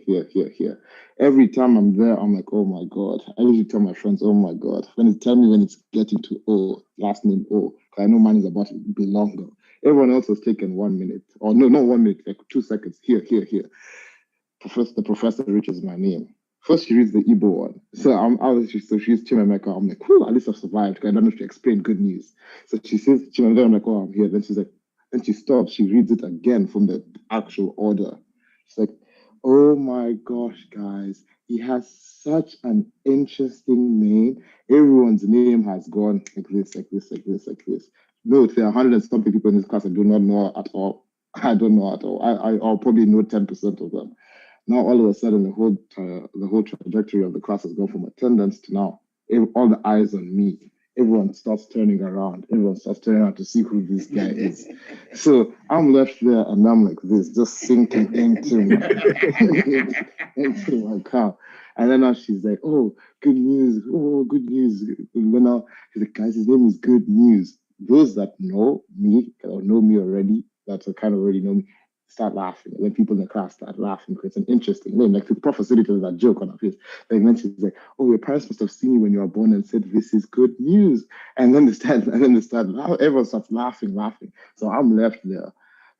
Every time I'm there, I'm like, oh my God. I usually tell my friends, oh my God. Tell me when it's getting to O, last name O, because I know mine is about to be longer. Everyone else was taking 1 minute, or no, not 1 minute, like 2 seconds, here. The professor reaches my name. First, she reads the Igbo one. So she's Chimameka. I'm like, whew, at least I've survived. I don't know if she explained good news. So she says Chimameka. I'm like, oh, I'm here. Then she's like, then she stops. She reads it again from the actual order. She's like, oh my gosh, guys, he has such an interesting name. Everyone's name has gone like this. No, there are 100 and something people in this class I do not know at all. I don't know at all. I'll probably know 10% of them. Now, all of a sudden, the whole trajectory of the class has gone from attendance to now all the eyes on me. Everyone starts turning around. Everyone starts turning around to see who this guy is. So I'm left there and I'm like this, just sinking into my car. And then now she's like, oh, good news. Oh, good news. And then now she's like, guys, his name is Good News. Those that know me or know me already, that kind of already know me, start laughing. And then people in the class start laughing because it's an interesting name. Like the prof said it was that joke on her face. Like then she's like, oh, your parents must have seen you when you were born and said, this is good news. And then they start, everyone starts laughing. So I'm left there.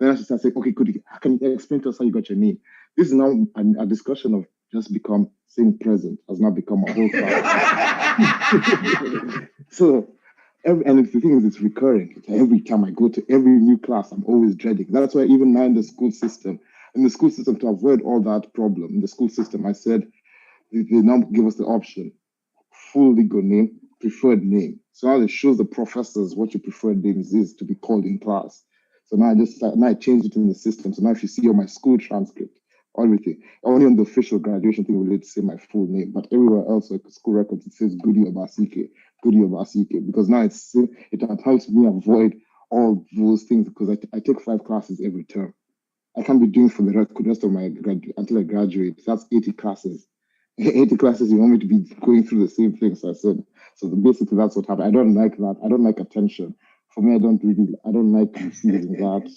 Then she starts saying, okay, can you explain to us how you got your name? This is now a discussion of just become saying present, has not become a whole class. So and the thing is, it's recurring. Every time I go to every new class, I'm always dreading. That's why even now in the school system, to avoid all that problem, in the school system, I said, they now give us the option, full legal name, preferred name. So now it shows the professors what your preferred name is to be called in class. So now I changed it in the system. So now if you see on my school transcript, everything, only on the official graduation thing will it say my full name, but everywhere else, like school records, it says Obasi-Ike, Obasi-Ike, because now it helps me avoid all those things because I take 5 classes every term. I can't be doing for the rest of my until I graduate. That's 80 classes. 80 classes, you want me to be going through the same things. I said, so basically that's what happened. I don't like that. I don't like attention. For me, I don't like receiving that.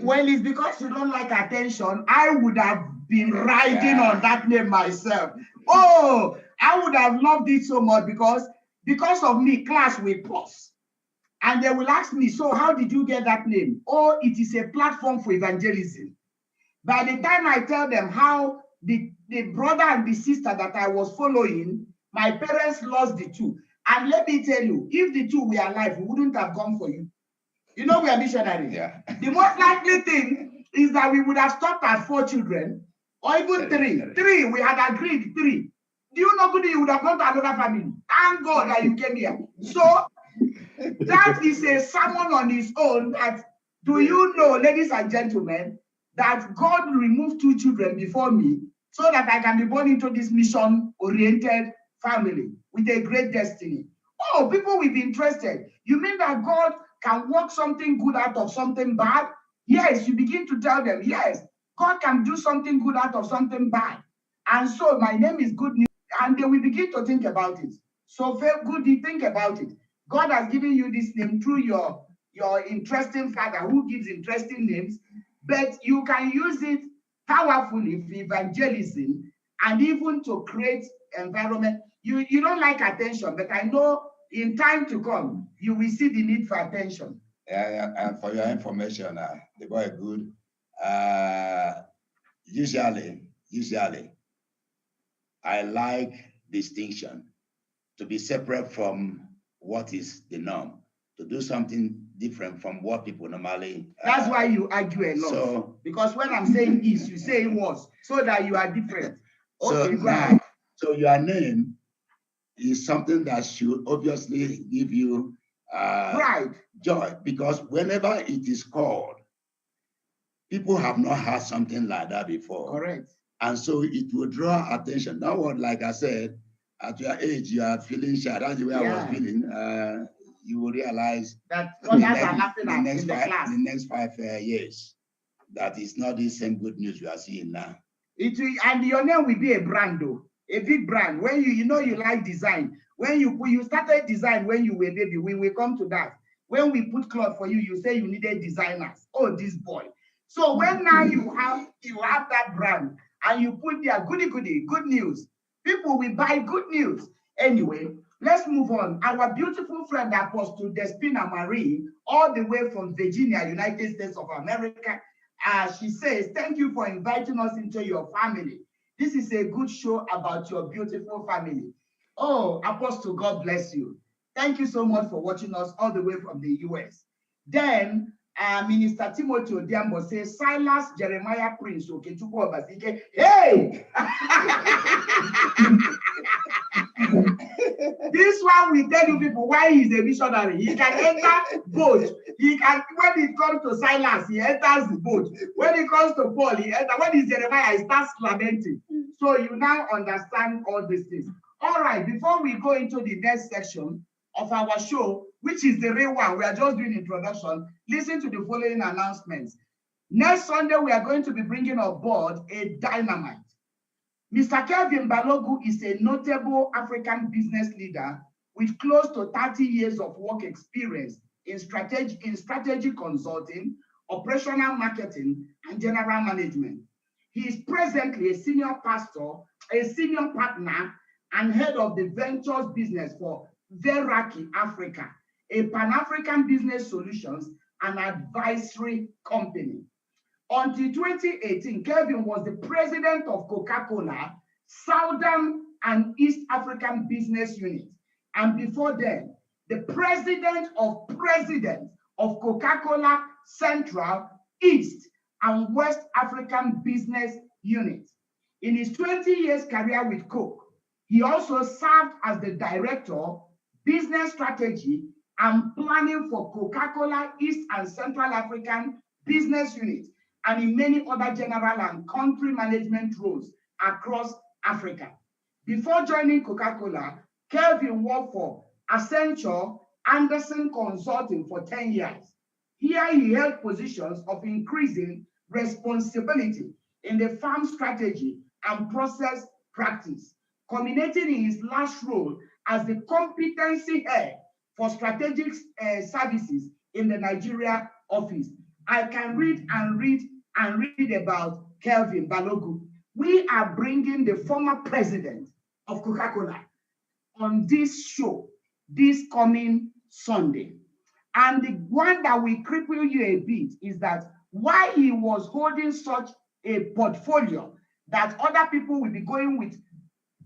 Well, it's because you don't like attention. I would have been riding on that name myself. Oh, I would have loved it so much because of me, class will pause. And they will ask me, so how did you get that name? Oh, it is a platform for evangelism. By the time I tell them how the brother and the sister that I was following, my parents lost the two. And let me tell you, if the two were alive, we wouldn't have gone for you. You know we are missionaries. Yeah. The most likely thing is that we would have stopped at 4 children, or even 3. 3, we had agreed 3. Do you know good? You would have gone to another family. Thank God that you came here. So that is a sermon on its own. That do you know, ladies and gentlemen, that God removed 2 children before me so that I can be born into this mission-oriented family with a great destiny. Oh, people will be interested. You mean that God can work something good out of something bad, yes, you begin to tell them, yes, God can do something good out of something bad. And so my name is Good News. And they will begin to think about it. So Goody, think about it. God has given you this name through your interesting father who gives interesting names, but you can use it powerfully for evangelism and even to create environment. You don't like attention, but I know in time to come, you will see the need for attention. And for your information, the boy good. Usually, I like distinction, to be separate from what is the norm, to do something different from what people normally. That's why you argue a lot. So, because when I'm saying is, you say was, so that you are different. Okay, so now, so your name is something that should obviously give you pride, joy, because whenever it is called, people have not had something like that before. Correct. And so it will draw attention. That one, like I said, at your age, you are feeling shy. That's the way I was feeling. You will realize that others are laughing at in the class. In the next 5 years, that is not the same good news you are seeing now. It will, and your name will be a brand, though, a big brand. When you know you like design, when you started design when you were baby, we will come to that. When we put cloth for you, you say you needed designers. Oh, this boy. So when now you have that brand and you put there good news, people will buy good news. Anyway, let's move on. Our beautiful friend Apostle Despina Marie, all the way from Virginia, United States of America, she says, thank you for inviting us into your family. This is a good show about your beautiful family. Oh, Apostle, God bless you. Thank you so much for watching us all the way from the US. Then, Minister Timothy Odiambo says, Silas Jeremiah Prince, Okechukwu Obasi-Ike. Hey! This one will tell you people why he's a missionary. He can enter boat. He can, when it comes to Silas, he enters the boat. When it comes to Paul, he enters. When it's Jeremiah, he starts lamenting. So you now understand all these things. All right, before we go into the next section of our show, which is the real one, we are just doing introduction, listen to the following announcements. Next Sunday, we are going to be bringing on board a dynamite. Mr. Kelvin Balogu is a notable African business leader with close to 30 years of work experience in strategy consulting, operational marketing, and general management. He is presently a senior partner, and head of the ventures business for Veraki Africa, a Pan-African business solutions and advisory company. Until 2018, Kelvin was the president of Coca-Cola, Southern and East African Business Unit. And before then, the president of Coca-Cola Central, East, and West African Business Unit. In his 20 years career with Coke, he also served as the director, business strategy, and planning for Coca-Cola East and Central African Business Unit, and in many other general and country management roles across Africa. Before joining Coca-Cola, Kelvin worked for Accenture Anderson Consulting for 10 years. Here he held positions of increasing responsibility in the farm strategy and process practice, culminating in his last role as the competency head for strategic services in the Nigeria office. I can read about Kelvin Balogu. We are bringing the former president of Coca-Cola on this show this coming Sunday. And the one that will cripple you a bit is that while he was holding such a portfolio that other people will be going with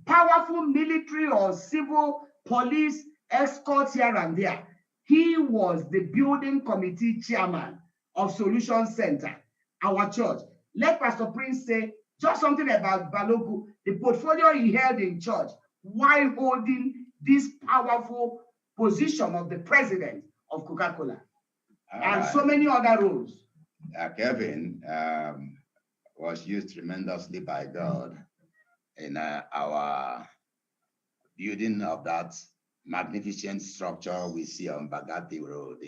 powerful military or civil police escorts here and there, he was the building committee chairman of Solution Center, our church. Let Pastor Prince say just something about Balogu, the portfolio he held in church while holding this powerful position of the president of Coca-Cola and so many other roles. Kevin was used tremendously by God in our building of that magnificent structure we see on Bagati Road,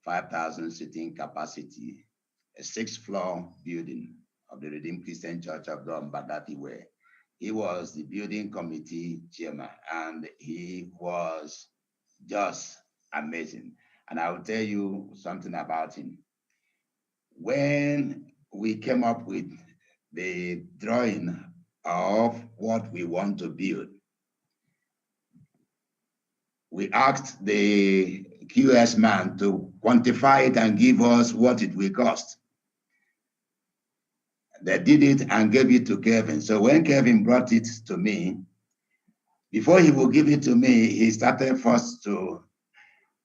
5,000 seating capacity, a 6th-floor building of the Redeemed Christian Church of God, Badati Way. He was the building committee chairman, and he was just amazing. And I will tell you something about him. When we came up with the drawing of what we want to build, we asked the QS man to quantify it and give us what it will cost. They did it and gave it to Kevin. So when Kevin brought it to me, before he would give it to me, he started first to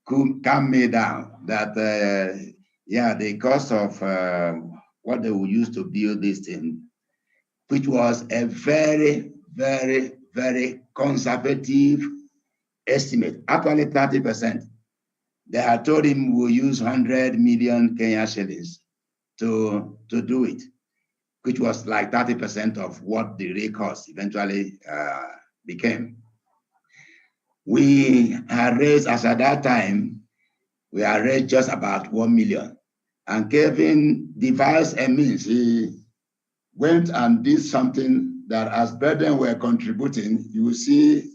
calm me down that, yeah, the cost of what they will use to build this thing, which was a very, very, very conservative estimate, actually 30%. They had told him we'll use 100 million Kenya shillings to do it, which was like 30% of what the real cost eventually became. We had raised, as at that time, we had raised just about 1 million. And Kevin devised a means. He went and did something that, as brethren were contributing, you will see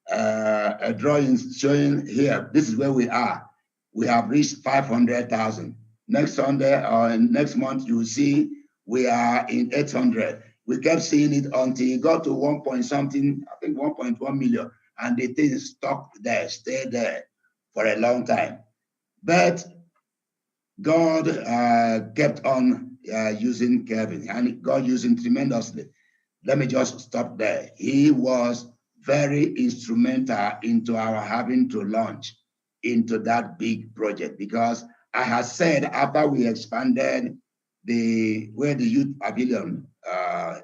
a drawing showing here. This is where we are. We have reached 500,000. Next Sunday or next month, you will see we are in 800. We kept seeing it until it got to 1 point something, I think 1.1 million. And the thing stuck there, stayed there for a long time. But God kept on using Kevin, and God used him tremendously. Let me just stop there. He was very instrumental into our having to launch into that big project, because I had said after we expanded where the youth pavilion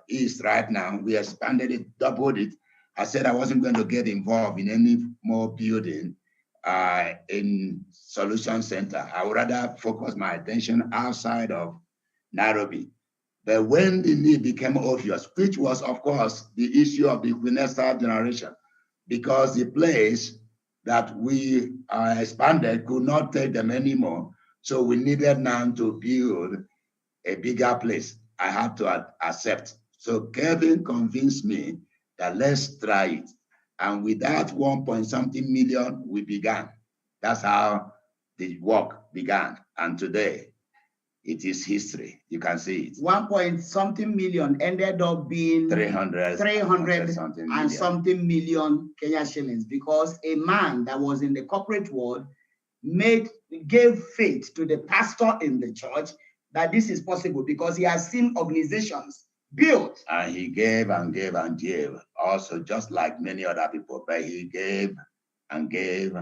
is right now, we expanded it, doubled it. I said I wasn't going to get involved in any more building in Solution Center. I would rather focus my attention outside of Nairobi. But when the need became obvious, which was, of course, the issue of the Queenesta generation, because the place that we expanded could not take them anymore. So we needed now to build a bigger place. I had to accept. So Kevin convinced me that let's try it. And with that 1 point something million, we began. That's how the work began. And today, it is history. You can see it. 1 point something million ended up being 300 and something million Kenya shillings, because a man that was in the corporate world gave faith to the pastor in the church that this is possible, because he has seen organizations built. And he gave and gave and gave, also just like many other people, but he gave and gave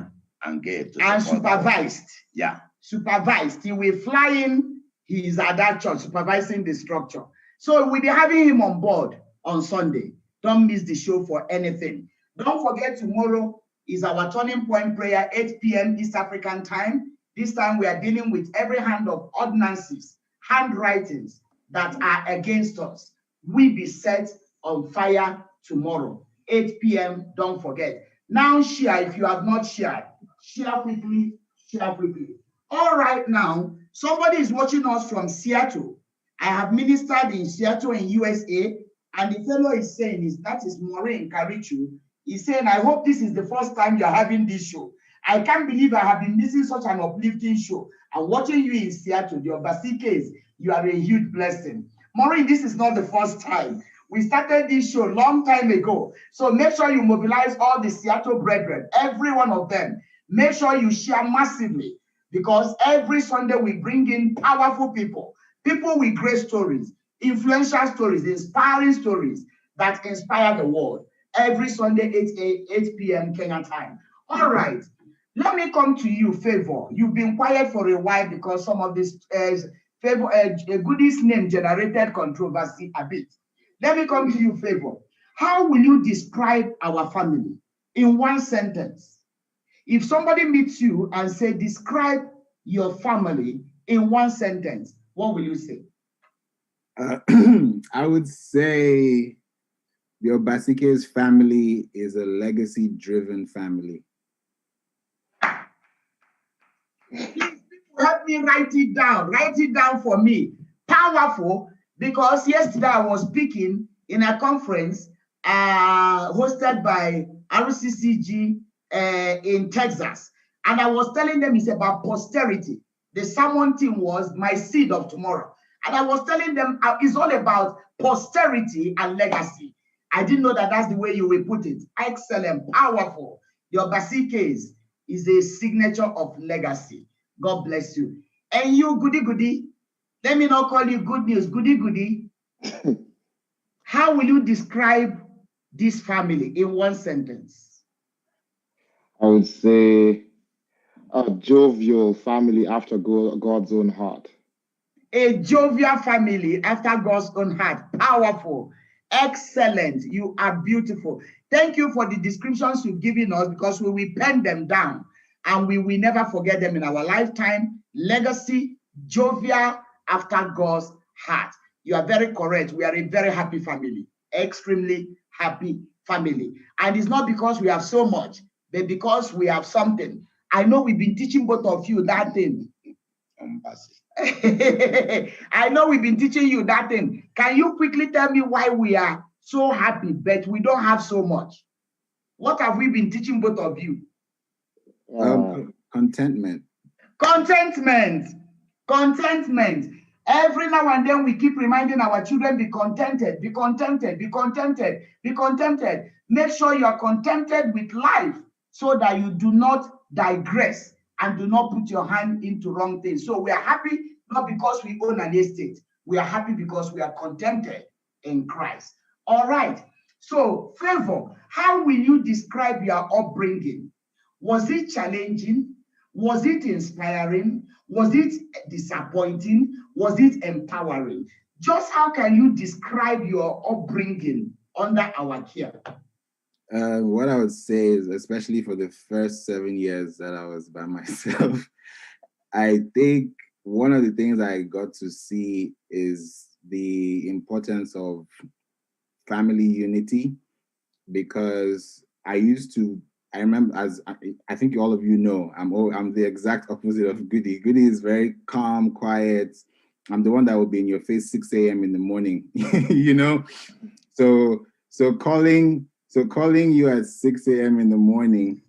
and gave. And supervised. Yeah. Supervised. He will fly in. He is at that church supervising the structure. So we'll be having him on board on Sunday. Don't miss the show for anything. Don't forget, tomorrow is our turning point prayer, 8 p.m. East African time. This time we are dealing with every hand of ordinances, handwritings that are against us. We be set on fire tomorrow, 8 p.m. Don't forget. Now share if you have not shared. Share quickly, share quickly. All right, now, somebody is watching us from Seattle. I have ministered in Seattle in USA, and the fellow is saying, that is Maureen Karichu. He's saying, I hope this is the first time you're having this show. I can't believe I have been missing such an uplifting show. I'm watching you in Seattle, the Obasi-Ikes. You are a huge blessing. Maureen, this is not the first time. We started this show a long time ago. So make sure you mobilize all the Seattle brethren, every one of them. Make sure you share massively, because every Sunday we bring in powerful people with great stories, influential stories, inspiring stories that inspire the world. Every Sunday, 8 p.m. Kenya time. All right. Let me come to you, Favor. You've been quiet for a while because some of this Favor, Goody's name generated controversy a bit. Let me come to you, Favor. How will you describe our family in one sentence? If somebody meets you and say, describe your family in one sentence, what will you say? I would say the Obasi-Ike's family is a legacy-driven family. help me write it down. Write it down for me. Powerful, because yesterday I was speaking in a conference hosted by RCCG in Texas. And I was telling them it's about posterity. The sermon theme was my seed of tomorrow. And I was telling them it's all about posterity and legacy. I didn't know that that's the way you will put it. Excellent, powerful. The Obasi-Ikes is a signature of legacy. God bless you. And you, goody goody, let me not call you good news, goody goody. How will you describe this family in one sentence? I would say a jovial family after God's own heart. A jovial family after God's own heart. Powerful. Excellent. You are beautiful. Thank you for the descriptions you've given us, because we will pen them down and we will never forget them in our lifetime. Legacy, jovial after God's heart. You are very correct. We are a very happy family. Extremely happy family. And it's not because we have so much, but because we have something. I know we've been teaching both of you that thing. I know we've been teaching you that thing. Can you quickly tell me why we are so happy, but we don't have so much? What have we been teaching both of you? Contentment. Contentment. Contentment. Every now and then we keep reminding our children, be contented, be contented, be contented, be contented. Make sure you are contented with life so that you do not digress and do not put your hand into wrong things. So we are happy not because we own an estate. We are happy because we are contented in Christ. All right. So, Favor, how will you describe your upbringing? Was it challenging? Was it inspiring? Was it disappointing? Was it empowering? Just how can you describe your upbringing under our care? What I would say is, especially for the first 7 years that I was by myself, I think one of the things I got to see is the importance of family unity, because I remember, as I think all of you know, I'm the exact opposite of Goody. Goody is very calm, quiet. I'm the one that will be in your face 6 a.m. in the morning, you know? So calling you at 6 a.m. in the morning.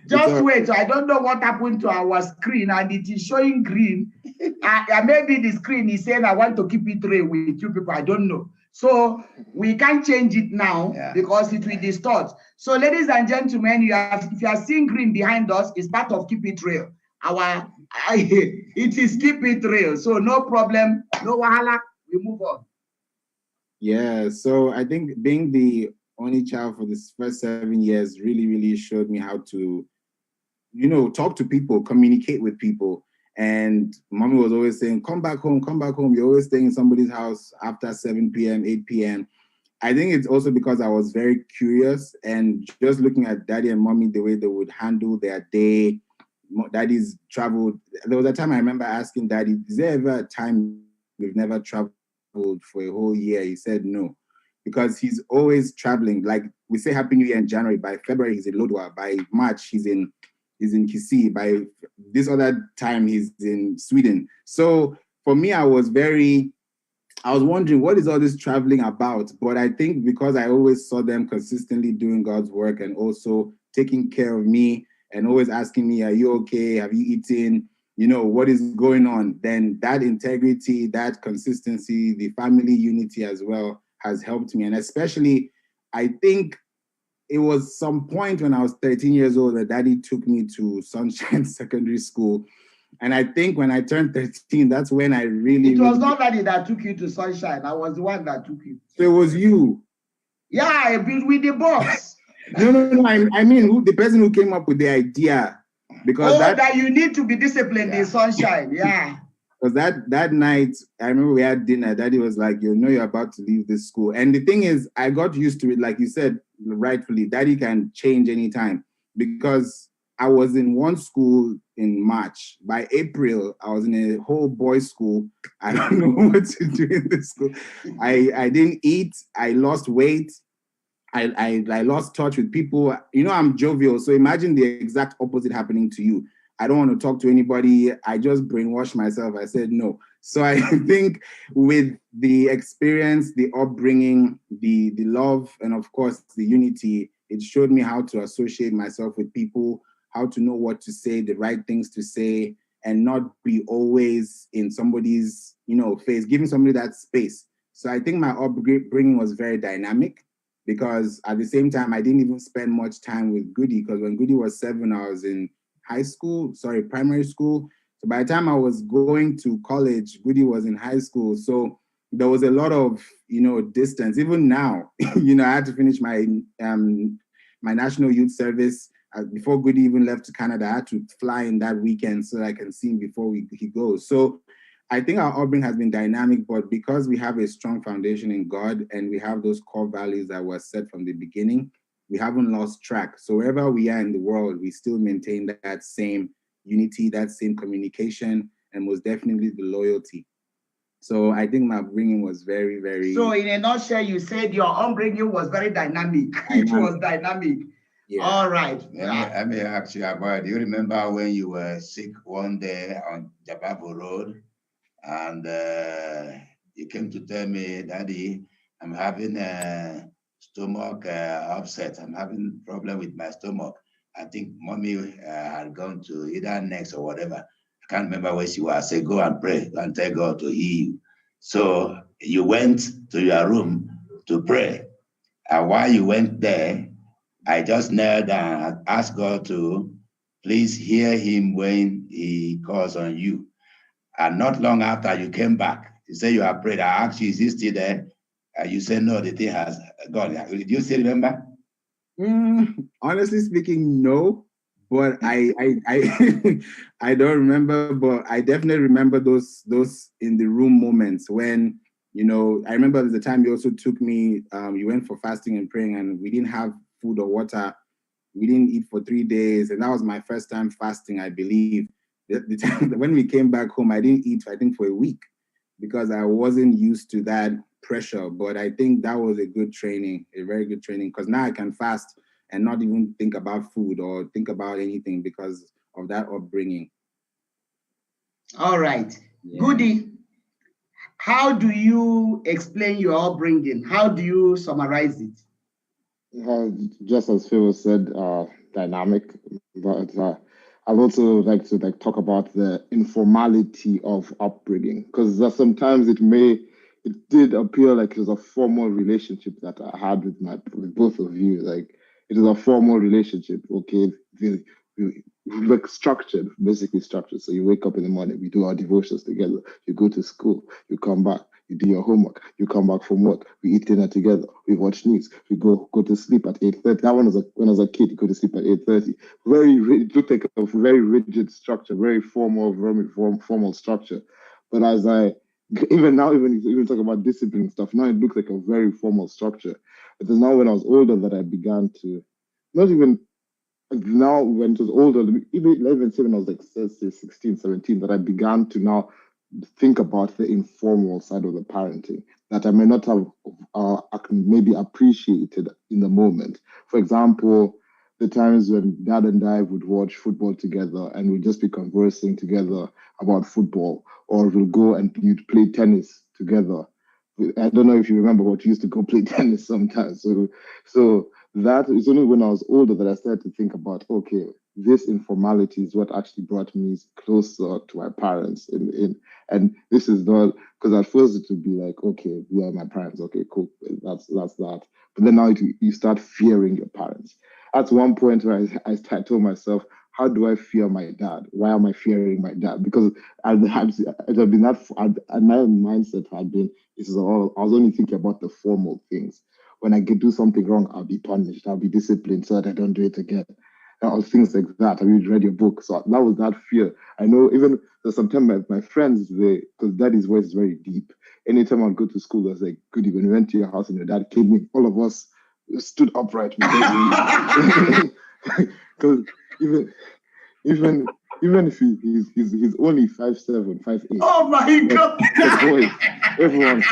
Just wait. I don't know what happened to our screen, and it is showing green. Maybe the screen is saying, I want to keep it real with you people. I don't know. So we can't change it now because it will distort. So ladies and gentlemen, if you are seeing green behind us, it's part of Keep It Real. It is Keep It Real. So no problem, no wahala, we move on. Yeah, so I think being the only child for this first 7 years really, really showed me how to, talk to people, communicate with people. And mommy was always saying, come back home, come back home. You're always staying in somebody's house after 7 p.m., 8 p.m. I think it's also because I was very curious and just looking at daddy and mommy, the way they would handle their day. Daddy's traveled. There was a time I remember asking daddy, is there ever a time we've never traveled for a whole year? He said no, because he's always traveling. Like we say Happy New Year in January, by February he's in Lodwar, by March he's in Kisii, by this other time he's in Sweden. So for me, I was wondering, what is all this traveling about? But I think because I always saw them consistently doing God's work and also taking care of me and always asking me, are you okay? Have you eaten? What is going on? Then that integrity, that consistency, the family unity as well has helped me. And especially, I think it was some point when I was 13 years old that daddy took me to Sunshine Secondary School. And I think when I turned 13, that's when I really... It was not daddy that took you to Sunshine. I was the one that took you. So it was you? Yeah, I built with the box. No. I mean, the person who came up with the idea. Because that you need to be disciplined in Sunshine, yeah. Because that night, I remember we had dinner. Daddy was like, you're about to leave this school. And the thing is, I got used to it. Like you said, rightfully, daddy can change anytime. Because I was in one school in March. By April, I was in a whole boys' school. I don't know what to do in this school. I didn't eat. I lost weight. I lost touch with people. I'm jovial. So imagine the exact opposite happening to you. I don't want to talk to anybody. I just brainwashed myself. I said no. So I think with the experience, the upbringing, the love, and of course the unity, it showed me how to associate myself with people, how to know what to say, the right things to say, and not be always in somebody's, face, giving somebody that space. So I think my upbringing was very dynamic, because at the same time, I didn't even spend much time with Goody, because when Goody was 7, I was in primary school. So by the time I was going to college, Goody was in high school. So there was a lot of, distance. Even now, I had to finish my my National Youth Service. Before Goody even left to Canada, I had to fly in that weekend so I can see him before he goes. So I think our upbringing has been dynamic, but because we have a strong foundation in God and we have those core values that were set from the beginning, we haven't lost track. So wherever we are in the world, we still maintain that same unity, that same communication, and most definitely the loyalty. So I think my upbringing was very, very... So in a nutshell, you said your upbringing was very dynamic. It was dynamic. Yeah. All right. Let me ask you about, do you remember when you were sick one day on Jababo Road, and you came to tell me, Daddy, I'm having a stomach upset. I'm having problem with my stomach. I think mommy had gone to either next or whatever. I can't remember where she was. I said, go and pray and tell God to heal you. So you went to your room to pray. And while you went there, I just knelt down and asked God to please hear him when he calls on you. And not long after you came back, you say you have prayed. I asked you, is he still there? And you said, no, the thing has gone. Did you still remember? Honestly speaking, no. But I I don't remember, but I definitely remember those in the room moments when, I remember there's a time you also took me, you went for fasting and praying, and we didn't have food or water. We didn't eat for 3 days, and that was my first time fasting, I believe. The time when we came back home, I didn't eat, I think, for a week, because I wasn't used to that pressure. But I think that was a good training, a very good training, because now I can fast and not even think about food or think about anything because of that upbringing. All right. Yeah. Goody, how do you explain your upbringing? How do you summarize it? Just as Phil said, dynamic, but I'd also like to talk about the informality of upbringing, because sometimes it did appear like it was a formal relationship that I had with both of you. Like, it is a formal relationship, okay? We like structured, basically structured. So you wake up in the morning, we do our devotions together. You go to school, you come back, you do your homework, you come back from work, we eat dinner together, we watch news, we go to sleep at 8:30. That one was when I was a kid, you go to sleep at 8:30. It looked like a very rigid structure, very formal structure. But as even talk about discipline stuff, now it looks like a very formal structure. But it's now when I was older that I began to, not even now when it was older, even say when I was like 16, 17, that I began to now think about the informal side of the parenting that I may not have maybe appreciated in the moment. For example, the times when Dad and I would watch football together and we'd just be conversing together about football, or we'll go and you'd play tennis together. I don't know if you remember, but we used to go play tennis sometimes. So that is only when I was older that I started to think about, okay, this informality is what actually brought me closer to my parents. And this is not, because at first it would be like, okay, we are my parents, okay, cool, that's that. But then now you start fearing your parents. At one point where I told myself, how do I fear my dad? Why am I fearing my dad? Because my mindset had been, I was only thinking about the formal things. When I do something wrong, I'll be punished, I'll be disciplined so that I don't do it again. Or things like that. I read your book. So that was that fear. I know even sometimes my friends, because daddy's voice is very deep. Anytime I'd go to school, I was like, goody, when we went to your house and your dad came in, all of us stood upright. Because even if he's only 5'7", 5'8". Oh my God! The boys, everyone,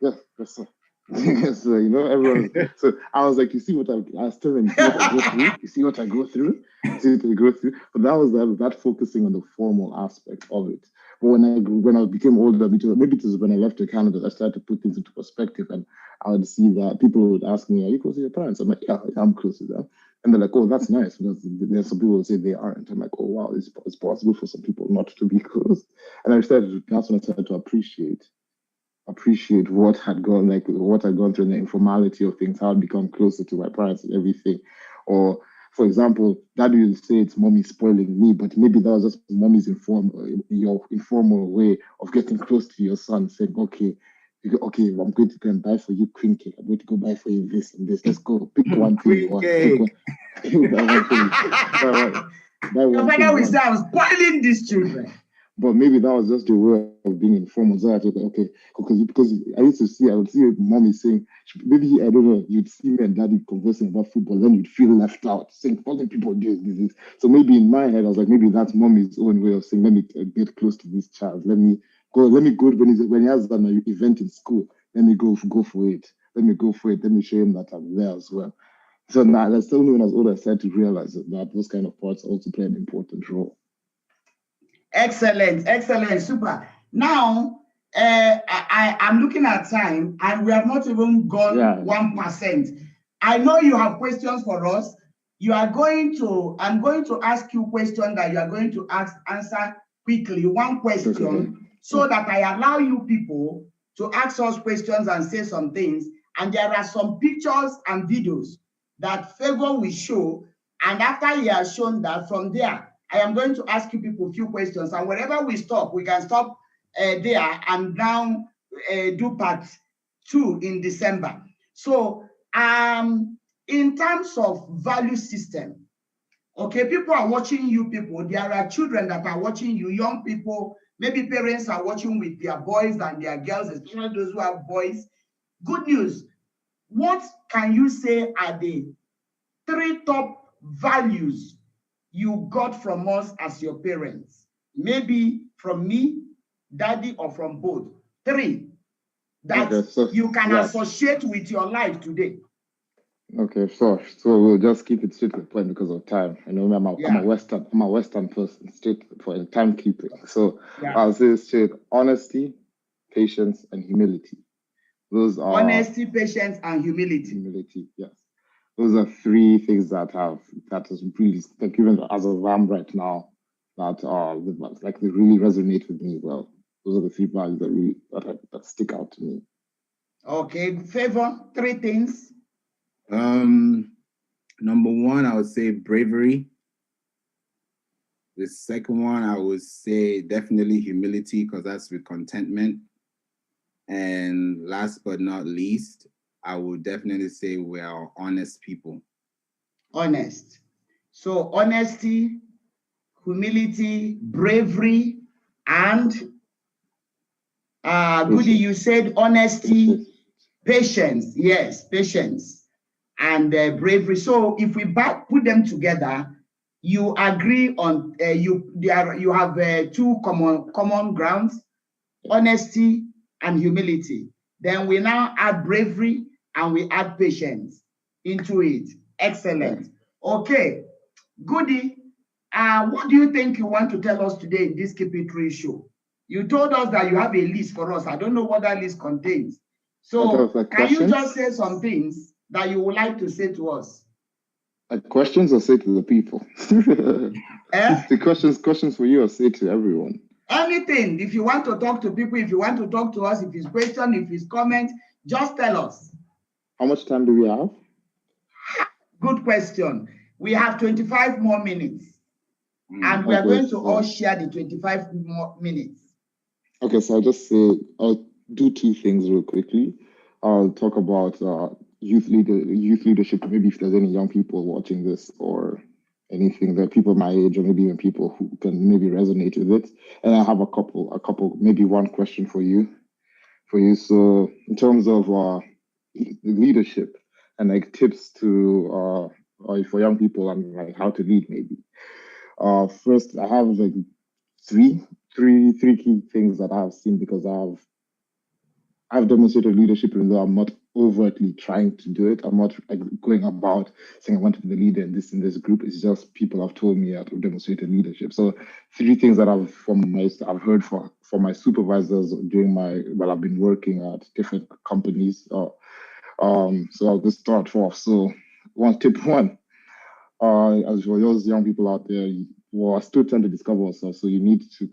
yes, sir. So everyone. So I was like, you see what I was telling them, you see what I go through, you see what I go through. But that was that focusing on the formal aspect of it. But when I became older, maybe it was when I left to Canada, I started to put things into perspective, and I would see that people would ask me, "Are you close to your parents?" I'm like, "Yeah, I'm close to them." And they're like, "Oh, that's nice," because there's some people who say they aren't. I'm like, "Oh, wow, it's possible for some people not to be close." And that's when I started to appreciate what had gone through, the informality of things, how I'd become closer to my parents and everything. Or, for example, daddy would say it's mommy spoiling me, but maybe that was just mommy's your informal way of getting close to your son, saying, okay, I'm going to go and buy for you cream cake. I'm going to go buy for you this and this. Let's go. Pick one thing you want. Pick one. Buy one thing. Buy Your one father will thing. say, I'm spoiling these children. But maybe that was just the way of being informal. So I thought, okay, because I would see mommy saying, maybe, I don't know, you'd see me and daddy conversing about football, then you'd feel left out, saying, what do people do this. So maybe in my head, I was like, maybe that's mommy's own way of saying, let me get close to this child. Let me go when he has an event in school, let me go for it. Let me go for it. Let me show him that I'm there as well. So now that's only when I was older I started to realize that those kind of parts also play an important role. Excellent, super. Now, I'm looking at time, and we have not even gone 1%. I know you have questions for us. I'm going to ask you questions that you are going to answer quickly, one question, so that I allow you people to ask us questions and say some things. And there are some pictures and videos that Favor will show, and after he has shown that, from there, I am going to ask you people a few questions, and wherever we stop, we can stop there and now do part 2 in December. So, in terms of value system, okay, people are watching you people. There are children that are watching you, young people. Maybe parents are watching with their boys and their girls, especially those who have boys. Good news. What can you say are the 3 top values you got from us as your parents? Maybe from me, daddy, or from both. 3 that you can associate with your life today. Okay, so we'll just keep it straight to the point because of time. I know I'm a Western person, straight for timekeeping. So I'll say straight: honesty, patience, and humility. Those are honesty, patience, and humility. Humility, yes. Those are 3 things that is really, like, even as of right now, that they really resonate with me well. Those are the 3 values that stick out to me. Okay, Favor, 3 things. Number 1, I would say bravery. The second one, I would say definitely humility, because that's with contentment. And last but not least, I would definitely say we are honest people. Honest. So honesty, humility, bravery, and Goody, you said honesty, patience. Yes, patience and bravery. So if we put them together, you agree on you have 2 common grounds: honesty and humility. Then we now add bravery and we add patience into it. Excellent. Okay, Goody, what do you think you want to tell us today in this Keep It Real show? You told us that you have a list for us. I don't know what that list contains. So can you just say some things that you would like to say to us? Questions, or say to the people? The questions for you, or say to everyone? Anything. If you want to talk to people, if you want to talk to us, if it's question, if it's comment, just tell us. How much time do we have? Good question. We have 25 more minutes. And we are going to all share the 25 more minutes. Okay, so I'll do 2 things real quickly. I'll talk about youth leadership. Maybe if there's any young people watching this, or anything, that people my age, or maybe even people who can maybe resonate with it. And I have a couple, maybe 1 question for you. So in terms of leadership and like tips to for young people and like how to lead, maybe. First, I have like three key things that I have seen, because I've demonstrated leadership, even though I'm not overtly trying to do it. I'm not like going about saying I want to be the leader in this group. It's just people have told me I've demonstrated leadership. So 3 things that I've heard from my supervisors during while I've been working at different companies. So I'll just start off. So tip one, as for those young people out there, you are still trying to discover yourself. So you need to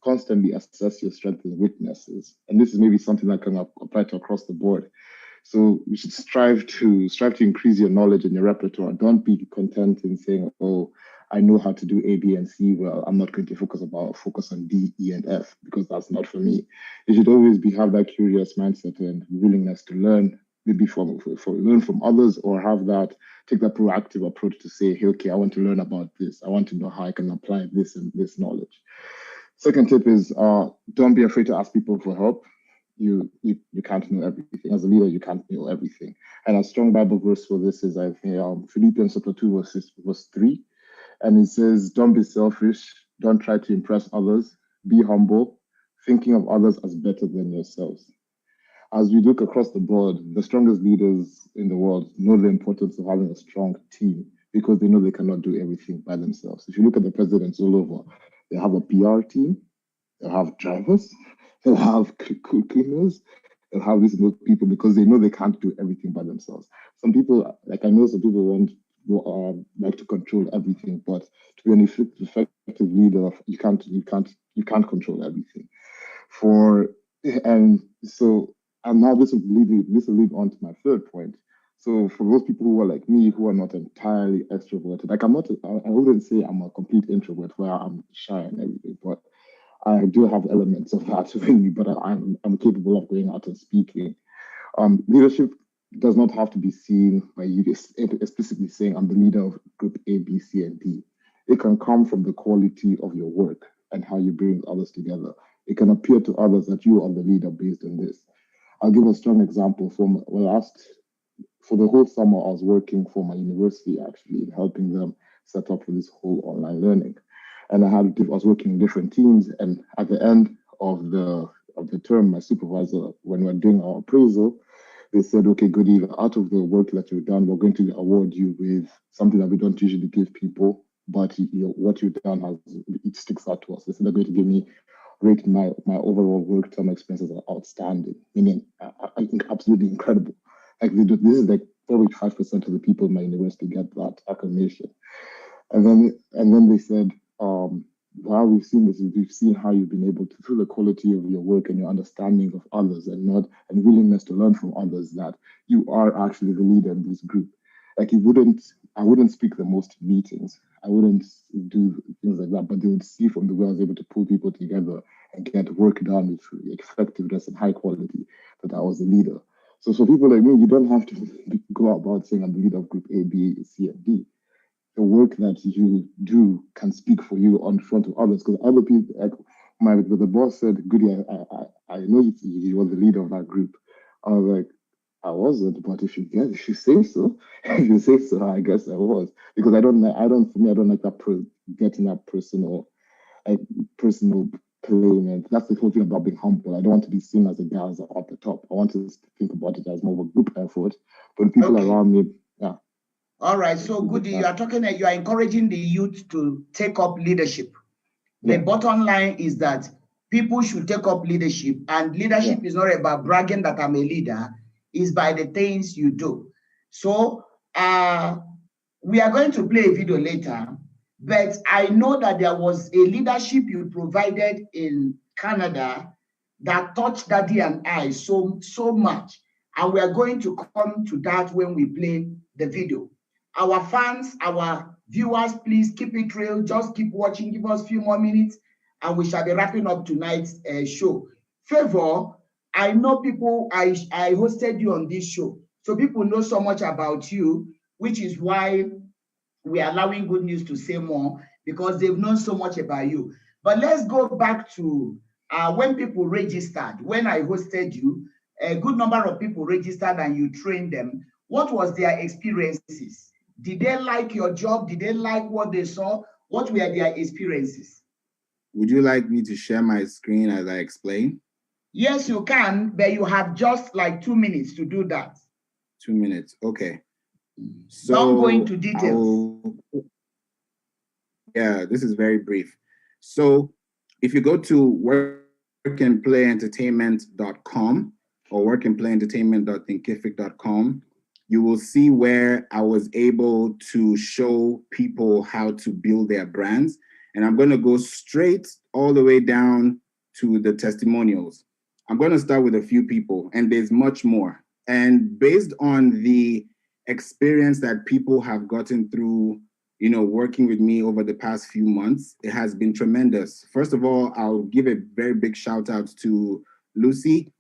constantly assess your strengths and weaknesses. And this is maybe something that can apply to across the board. So you should strive to increase your knowledge and your repertoire. Don't be content in saying, "Oh, I know how to do A, B, and C well. I'm not going to focus on D, E, and F because that's not for me." You should always have that curious mindset and willingness to learn, maybe learn from others, or take that proactive approach to say, "Hey, okay, I want to learn about this. I want to know how I can apply this and this knowledge." Second tip is don't be afraid to ask people for help. You can't know everything. As a leader, you can't know everything. And a strong Bible verse for this is, I think, Philippians chapter 2, verse 3. And it says, "Don't be selfish. Don't try to impress others. Be humble, thinking of others as better than yourselves." As we look across the board, the strongest leaders in the world know the importance of having a strong team because they know they cannot do everything by themselves. If you look at the presidents all over, they have a PR team, they'll have drivers, they'll have cleaners, they'll have these and those people because they know they can't do everything by themselves. Some people, I know some people like to control everything, but to be an effective leader, you can't control everything. And now this will lead on to my third point. So for those people who are like me, who are not entirely extroverted, like I wouldn't say I'm a complete introvert where I'm shy and everything, but I do have elements of that in me, but I'm capable of going out and speaking. Leadership does not have to be seen by you explicitly saying I'm the leader of group A, B, C, and D. It can come from the quality of your work and how you bring others together. It can appear to others that you are the leader based on this. I'll give a strong example for the whole summer, I was working for my university actually, helping them set up for this whole online learning. And I was working in different teams. And at the end of the term, my supervisor, when we're doing our appraisal, they said, "Okay, good, out of the work that you've done, we're going to award you with something that we don't usually give people, but what you've done it sticks out to us." They said they're going to give me rate my overall work term experiences are outstanding, meaning I think absolutely incredible. Like this is like 45% of the people in my university get that acclamation. And then they said, "Wow, we've seen this. We've seen how you've been able to, through the quality of your work and your understanding of others and willingness to learn from others, that you are actually the leader in this group." Like I wouldn't speak the most meetings. I wouldn't do things like that, but they would see from the way I was able to pull people together and get work done with effectiveness and high quality that I was the leader. So for people like me, you don't have to go about saying I'm the leader of group A, B, C, and D. The work that you do can speak for you on front of others, because other people, like the boss said, "Goody, I know you were the leader of that group." I was like, "I wasn't, but if you say so, if you say so, I guess I was." Because I don't like that getting that personal claim, and that's the whole thing about being humble. I don't want to be seen as a guy who's at the top. I want to think about it as more of a group effort. But the people around me, yeah. All right, so Goody, you are encouraging the youth to take up leadership. The bottom line is that people should take up leadership, and leadership is not about bragging that I'm a leader, it's by the things you do. So we are going to play a video later, but I know that there was a leadership you provided in Canada that touched Daddy and I so much, and we are going to come to that when we play the video. Our fans, our viewers, please keep it real. Just keep watching. Give us a few more minutes, and we shall be wrapping up tonight's show. Favor, I know people, I hosted you on this show, so people know so much about you, which is why we are allowing Good News to say more, because they've known so much about you. But let's go back to when people registered. When I hosted you, a good number of people registered and you trained them. What was their experiences? Did they like your job? Did they like what they saw? What were their experiences? Would you like me to share my screen as I explain? Yes, you can, but you have just like 2 minutes to do that. 2 minutes. Okay. So don't go into details. Yeah, this is very brief. So if you go to workandplayentertainment.com or workandplayentertainment.thinkific.com, you will see where I was able to show people how to build their brands. And I'm going to go straight all the way down to the testimonials. I'm going to start with a few people, and there's much more. And based on the experience that people have gotten through, working with me over the past few months, it has been tremendous. First of all, I'll give a very big shout out to Lucy.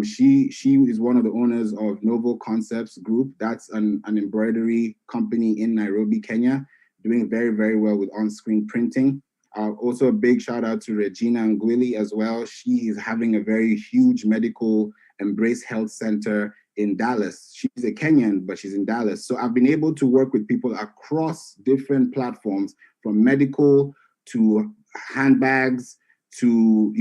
She is one of the owners of Novo Concepts Group. That's an embroidery company in Nairobi, Kenya, doing very, very well with on-screen printing. Also a big shout out to Regina Ngwili as well. She is having a very huge medical Embrace Health Center in Dallas. She's a Kenyan, but she's in Dallas. So I've been able to work with people across different platforms, from medical to handbags to,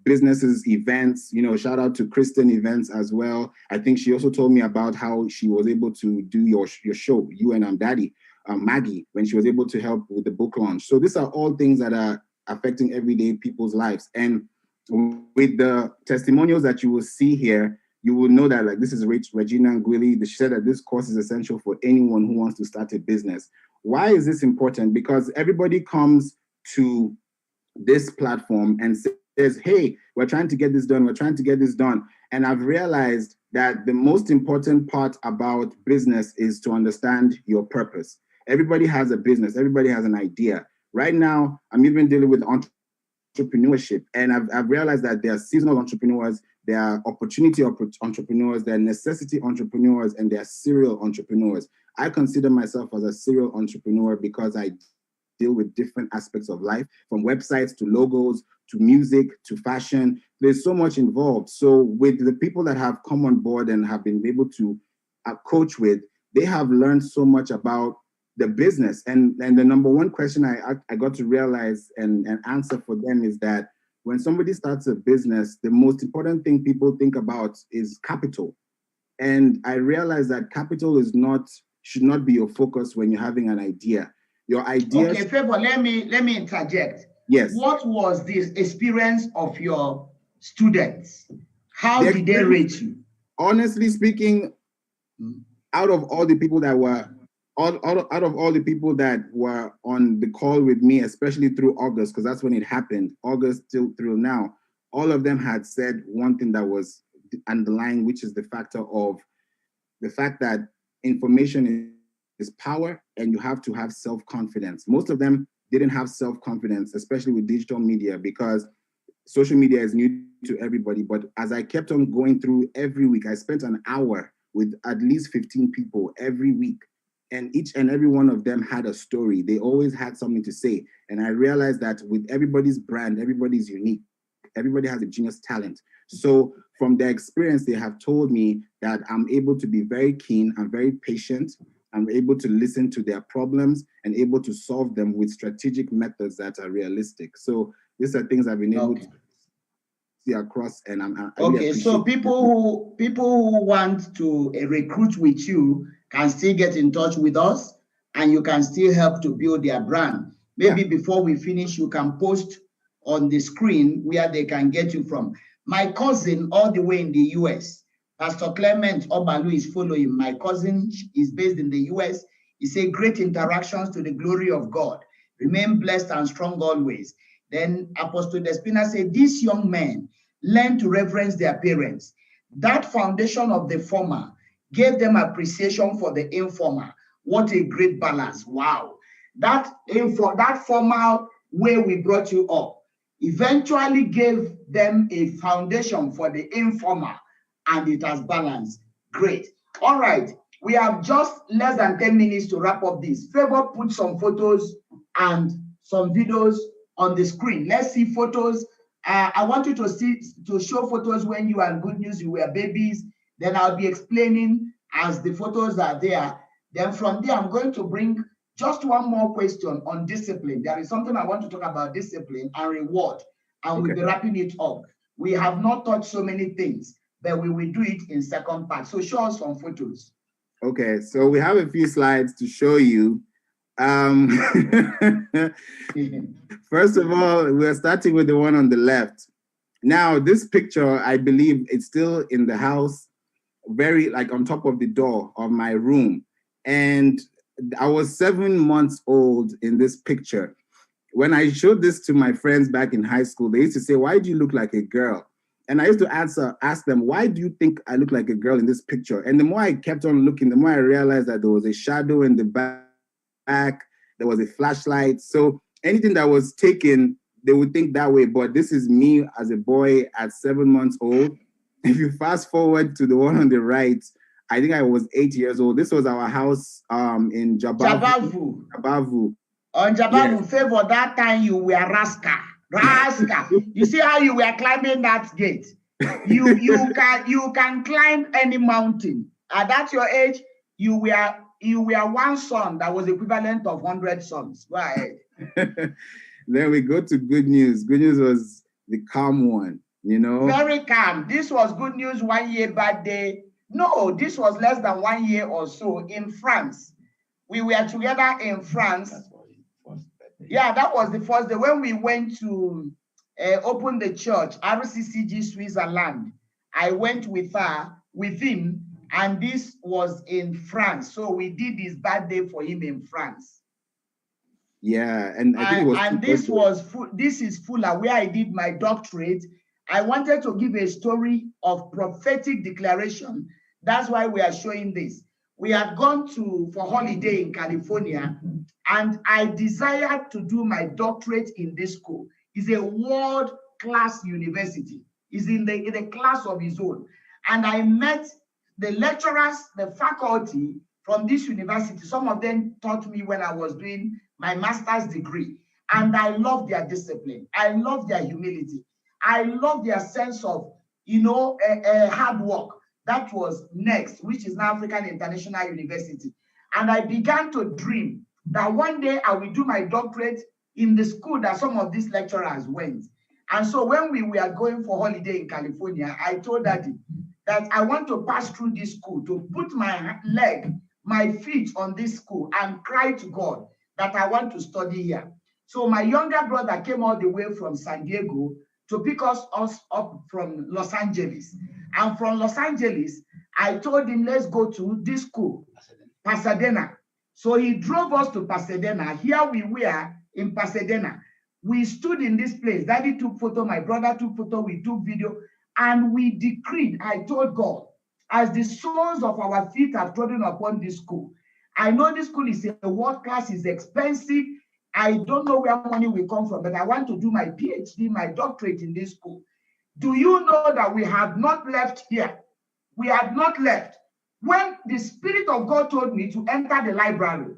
businesses, events, shout out to Kristen Events as well. I think she also told me about how she was able to do your show, You and Daddy, Maggie, when she was able to help with the book launch. So these are all things that are affecting everyday people's lives. And with the testimonials that you will see here, you will know that, like, this is Regina Ngwili. She said that this course is essential for anyone who wants to start a business. Why is this important? Because everybody comes to this platform and says, hey, we're trying to get this done. We're trying to get this done. And I've realized that the most important part about business is to understand your purpose. Everybody has a business. Everybody has an idea. Right now, I'm even dealing with entrepreneurship. And I've realized that there are seasonal entrepreneurs, there are opportunity entrepreneurs, there are necessity entrepreneurs, and there are serial entrepreneurs. I consider myself as a serial entrepreneur because I deal with different aspects of life, from websites to logos to music to fashion. There's so much involved. So with the people that have come on board and have been able to coach with, they have learned so much about the business. And the number one question I got to realize and answer for them is that when somebody starts a business, the most important thing people think about is capital. And I realized that capital should not be your focus when you're having an idea. Your idea. Okay, Favor, let me interject. Yes. What was the experience of your students? How did they rate you? Honestly speaking, out of all the people that were out of all the people that were on the call with me, especially through August, because that's when it happened, August till through now, all of them had said one thing that was underlying, which is the fact that information is power, and you have to have self-confidence. Most of them didn't have self-confidence, especially with digital media, because social media is new to everybody. But as I kept on going through every week, I spent an hour with at least 15 people every week. And each and every one of them had a story. They always had something to say. And I realized that with everybody's brand, everybody's unique. Everybody has a genius talent. So from their experience, they have told me that I'm able to be very keen, I'm very patient, I'm able to listen to their problems and able to solve them with strategic methods that are realistic. So these are things I've been able to see across, and I really okay. So people who want to recruit with you can still get in touch with us, and you can still help to build their brand. Maybe before we finish, you can post on the screen where they can get you from. My cousin, all the way in the US, Pastor Clement Obalu, is following. My cousin is based in the US. He said, great interactions to the glory of God. Remain blessed and strong always. Then Apostle Despina said, these young men learn to reverence their parents. That foundation of the former gave them appreciation for the informal. What a great balance. Wow. That formal way we brought you up eventually gave them a foundation for the informal, and it has balanced. Great. All right. We have just less than 10 minutes to wrap up this. Favor, put some photos and some videos on the screen. Let's see photos. I want you to show photos when you are in Good News, you were babies. Then I'll be explaining as the photos are there. Then from there, I'm going to bring just one more question on discipline. There is something I want to talk about, discipline and reward, and we'll be wrapping it up. We have not touched so many things, but we will do it in second part. So show us some photos. Okay, so we have a few slides to show you. First of all, we're starting with the one on the left. Now, this picture, I believe it's still in the house, very like on top of the door of my room. And I was 7 months old in this picture. When I showed this to my friends back in high school, they used to say, "Why do you look like a girl?" And I used to ask them, "Why do you think I look like a girl in this picture?" And the more I kept on looking, the more I realized that there was a shadow in the back, there was a flashlight. So anything that was taken, they would think that way. But this is me as a boy at 7 months old. If you fast forward to the one on the right, I think I was 8 years old. This was our house in Jabavu. Jabavu. On Jabavu, yes. Favor, that time you were rascal. You see how you were climbing that gate? You can climb any mountain. At that your age, you were one son that was equivalent of 100 sons. Go ahead. Then we go to good news. Good news was the calm one, you know. Very calm. This was good news 1 year birthday. No, this was less than 1 year or so in France. We were together in France. Yeah, that was the first day when we went to open the church, RCCG Switzerland. I went with him, and this was in France. So we did his birthday for him in France. Yeah, and I think it was. And this is Fuller, where I did my doctorate. I wanted to give a story of prophetic declaration. That's why we are showing this. We had gone for holiday in California, and I desired to do my doctorate in this school. It's a world-class university. It's in the class of its own. And I met the lecturers, the faculty from this university. Some of them taught me when I was doing my master's degree. And I love their discipline. I love their humility. I love their sense of, hard work. That was next, which is now African International University. And I began to dream that one day I will do my doctorate in the school that some of these lecturers went. And so when we were going for holiday in California, I told Daddy that I want to pass through this school, to put my feet on this school and cry to God that I want to study here. So my younger brother came all the way from San Diego to pick us up from Los Angeles. And from Los Angeles, I told him, let's go to this school, Pasadena. So he drove us to Pasadena. Here we were in Pasadena. We stood in this place. Daddy took photo, my brother took photo, we took video, and we decreed. I told God, as the soles of our feet have trodden upon this school, I know this school is a world class, is expensive. I don't know where money will come from, but I want to do my PhD, my doctorate in this school. Do you know that we have not left here? We have not left. When the Spirit of God told me to enter the library,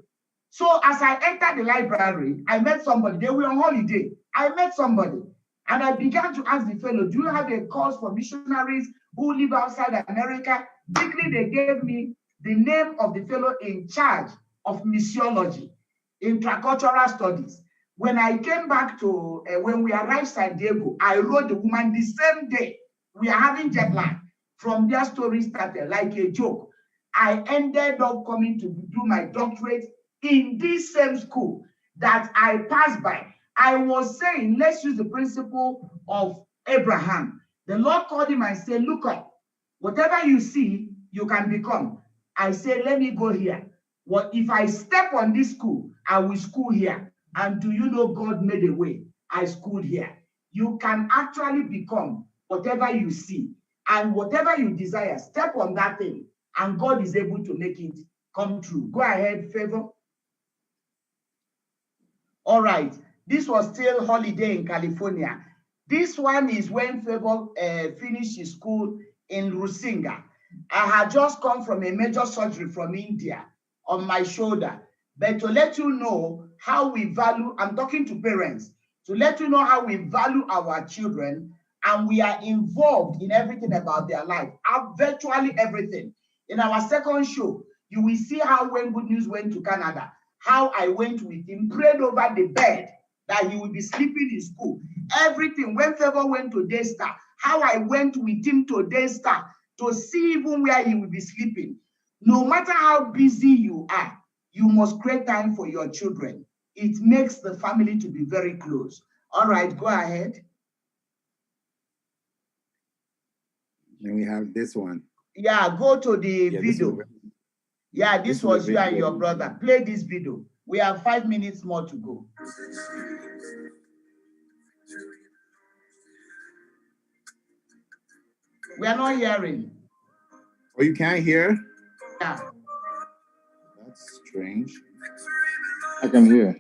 so as I entered the library, I met somebody. They were on holiday. I met somebody, and I began to ask the fellow, do you have a course for missionaries who live outside America? Quickly, they gave me the name of the fellow in charge of missiology, intercultural studies. When I came back to, when we arrived San Diego, I wrote the woman the same day. We are having jet lag. From their story started like a joke. I ended up coming to do my doctorate in this same school that I passed by. I was saying, let's use the principle of Abraham. The Lord called him and said, look up. Whatever you see, you can become. I said, let me go here. What if I step on this school, I will school here. And do you know God made a way? I schooled here. You can actually become whatever you see. And whatever you desire, step on that thing. And God is able to make it come true. Go ahead, Favor. All right. This was still holiday in California. This one is when Favor finished his school in Rusinga. I had just come from a major surgery from India on my shoulder. But to let you know how we value, I'm talking to parents, to let you know how we value our children, and we are involved in everything about their life, virtually everything. In our second show, you will see how when Good News went to Canada, how I went with him, prayed over the bed that he would be sleeping in school. Everything. When Favor went to Daystar, how I went with him to Daystar to see even where he would be sleeping. No matter how busy you are, you must create time for your children. It makes the family to be very close. All right, go ahead. And we have this one. Yeah, go to the video. This was you and your brother. Play this video. We have 5 minutes more to go. We are not hearing. Oh, you can't hear? Yeah. That's strange. I can hear.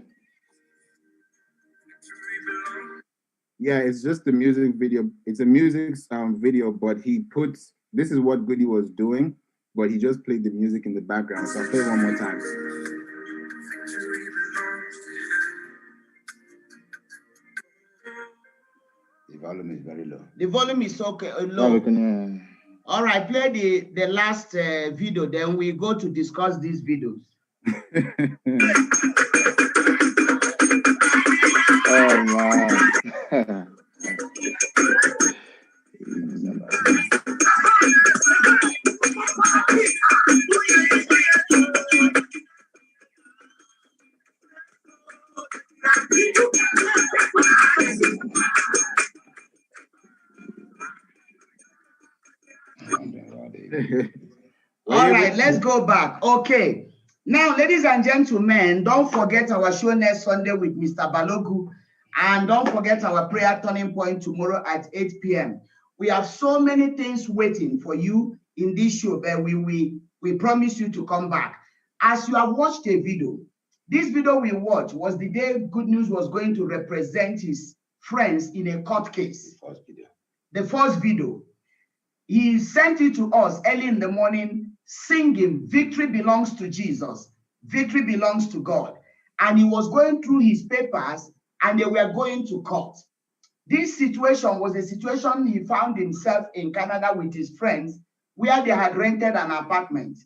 Yeah, it's just the music video. It's a music video, but he puts, this is what Goody was doing, but he just played the music in the background. So I'll play it one more time. The volume is very low. The volume is okay, low. All right, play the last video, then we go to discuss these videos. Oh, man. All right, let's go back. Okay. Now, ladies and gentlemen, don't forget our show next Sunday with Mr. Balogu. And don't forget our prayer turning point tomorrow at 8 p.m. We have so many things waiting for you in this show, but we promise you to come back. As you have watched a video, this video we watched was the day Good News was going to represent his friends in a court case. The first video. He sent it to us early in the morning, singing, "Victory belongs to Jesus. Victory belongs to God." And he was going through his papers, and they were going to court. This situation was a situation he found himself in Canada with his friends, where they had rented an apartment.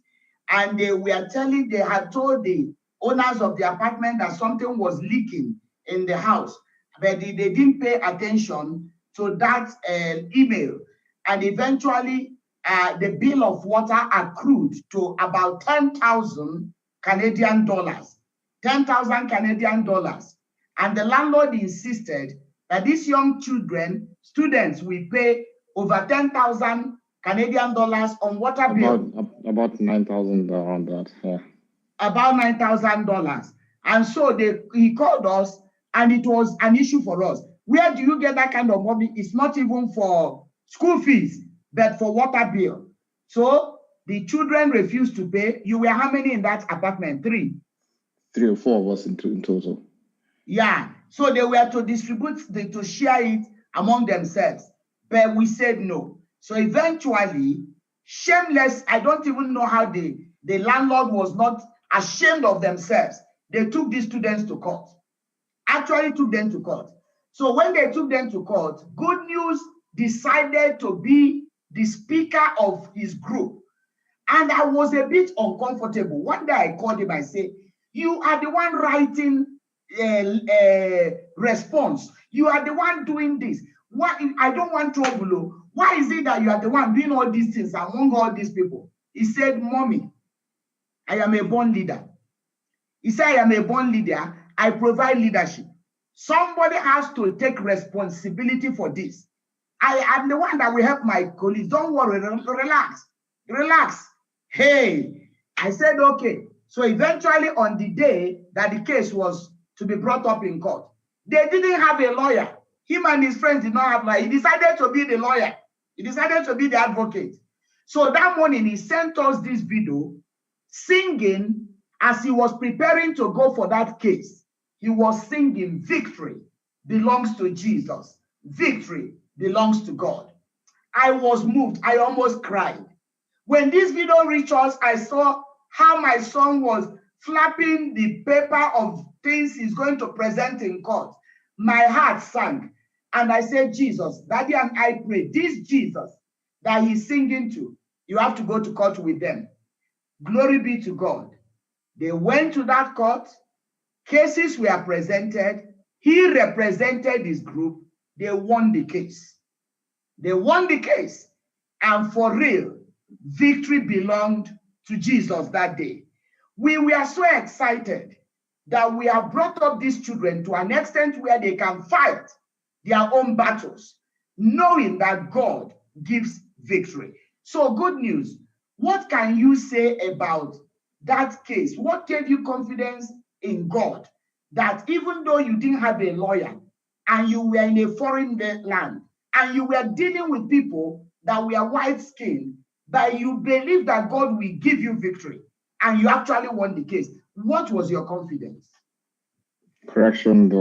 And they had told the owners of the apartment that something was leaking in the house, but they didn't pay attention to that email. And eventually, the bill of water accrued to about 10,000 Canadian dollars. 10,000 Canadian dollars. And the landlord insisted that these young students will pay over 10,000 Canadian dollars on water bill. About 9,000 around that, yeah. About $9,000. And so he called us, and it was an issue for us. Where do you get that kind of money? It's not even for school fees, but for water bill. So the children refused to pay. You were how many in that apartment? 3? 3 or 4 of us in total. Yeah. So they were to distribute, to share it among themselves. But we said no. So eventually, shameless, I don't even know how the landlord was not ashamed of themselves. They took these students to court. Actually took them to court. So when they took them to court, Good News decided to be the speaker of his group. And I was a bit uncomfortable. One day I called him, I said, "You are the one writing response. You are the one doing this. Why? I don't want trouble. Why is it that you are the one doing all these things among all these people?" He said, "Mommy, I am a born leader." He said, "I am a born leader. I provide leadership. Somebody has to take responsibility for this. I am the one that will help my colleagues. Don't worry, relax, relax." Hey, I said, okay. So eventually on the day that the case was to be brought up in court, they didn't have a lawyer. Him and his friends did not have a lawyer. He decided to be the lawyer. He decided to be the advocate. So that morning he sent us this video singing as he was preparing to go for that case. He was singing, "Victory belongs to Jesus. Victory belongs to God." I was moved. I almost cried. When this video reached us, I saw how my son was flapping the paper of things he's going to present in court. My heart sank. And I said, "Jesus, Daddy and I pray, this Jesus that he's singing to, you have to go to court with them." Glory be to God. They went to that court. Cases were presented. He represented his group. They won the case. They won the case. And for real, victory belonged to Jesus that day. We were so excited that we have brought up these children to an extent where they can fight their own battles, knowing that God gives victory. So good news. What can you say about that case? What gave you confidence in God that even though you didn't have a lawyer and you were in a foreign land and you were dealing with people that were white-skinned, but you believe that God will give you victory and you actually won the case? What was your confidence? Correction, they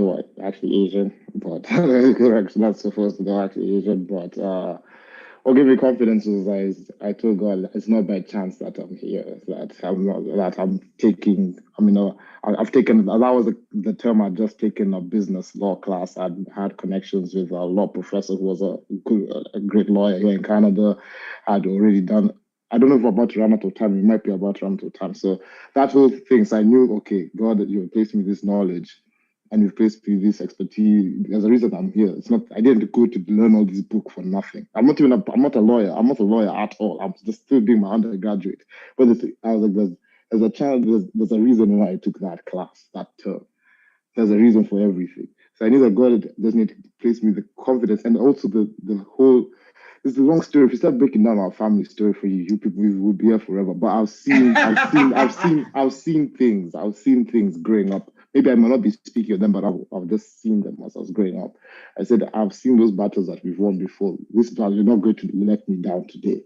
were actually Asian, but correction, that's supposed to, they were actually Asian, but what gave me confidence is I told God it's not by chance that I'm here, that I'm not, that I'm taking, I've taken, that was the term I'd just taken a business law class. I'd had connections with a law professor who was a great lawyer here in Canada. I'd already done, I don't know if we're about to run out of time, we might be about to run out of time. So that whole thing, so I knew, okay, God, you placed me this knowledge and you've placed me this expertise. There's a reason I'm here. It's not, I didn't go to learn all this book for nothing. I'm not a lawyer. I'm not a lawyer at all. I'm just still doing my undergraduate. But I was like, as a child, there's a reason why I took that class, that term. There's a reason for everything. So I knew that God does need to place me the confidence, and also the whole. It's a long story. If you start breaking down our family story for you, you people will be here forever. But I've seen things growing up. Maybe I might not be speaking of them, but I've just seen them as I was growing up. I said, I've seen those battles that we've won before. This battle, you're not going to let me down today.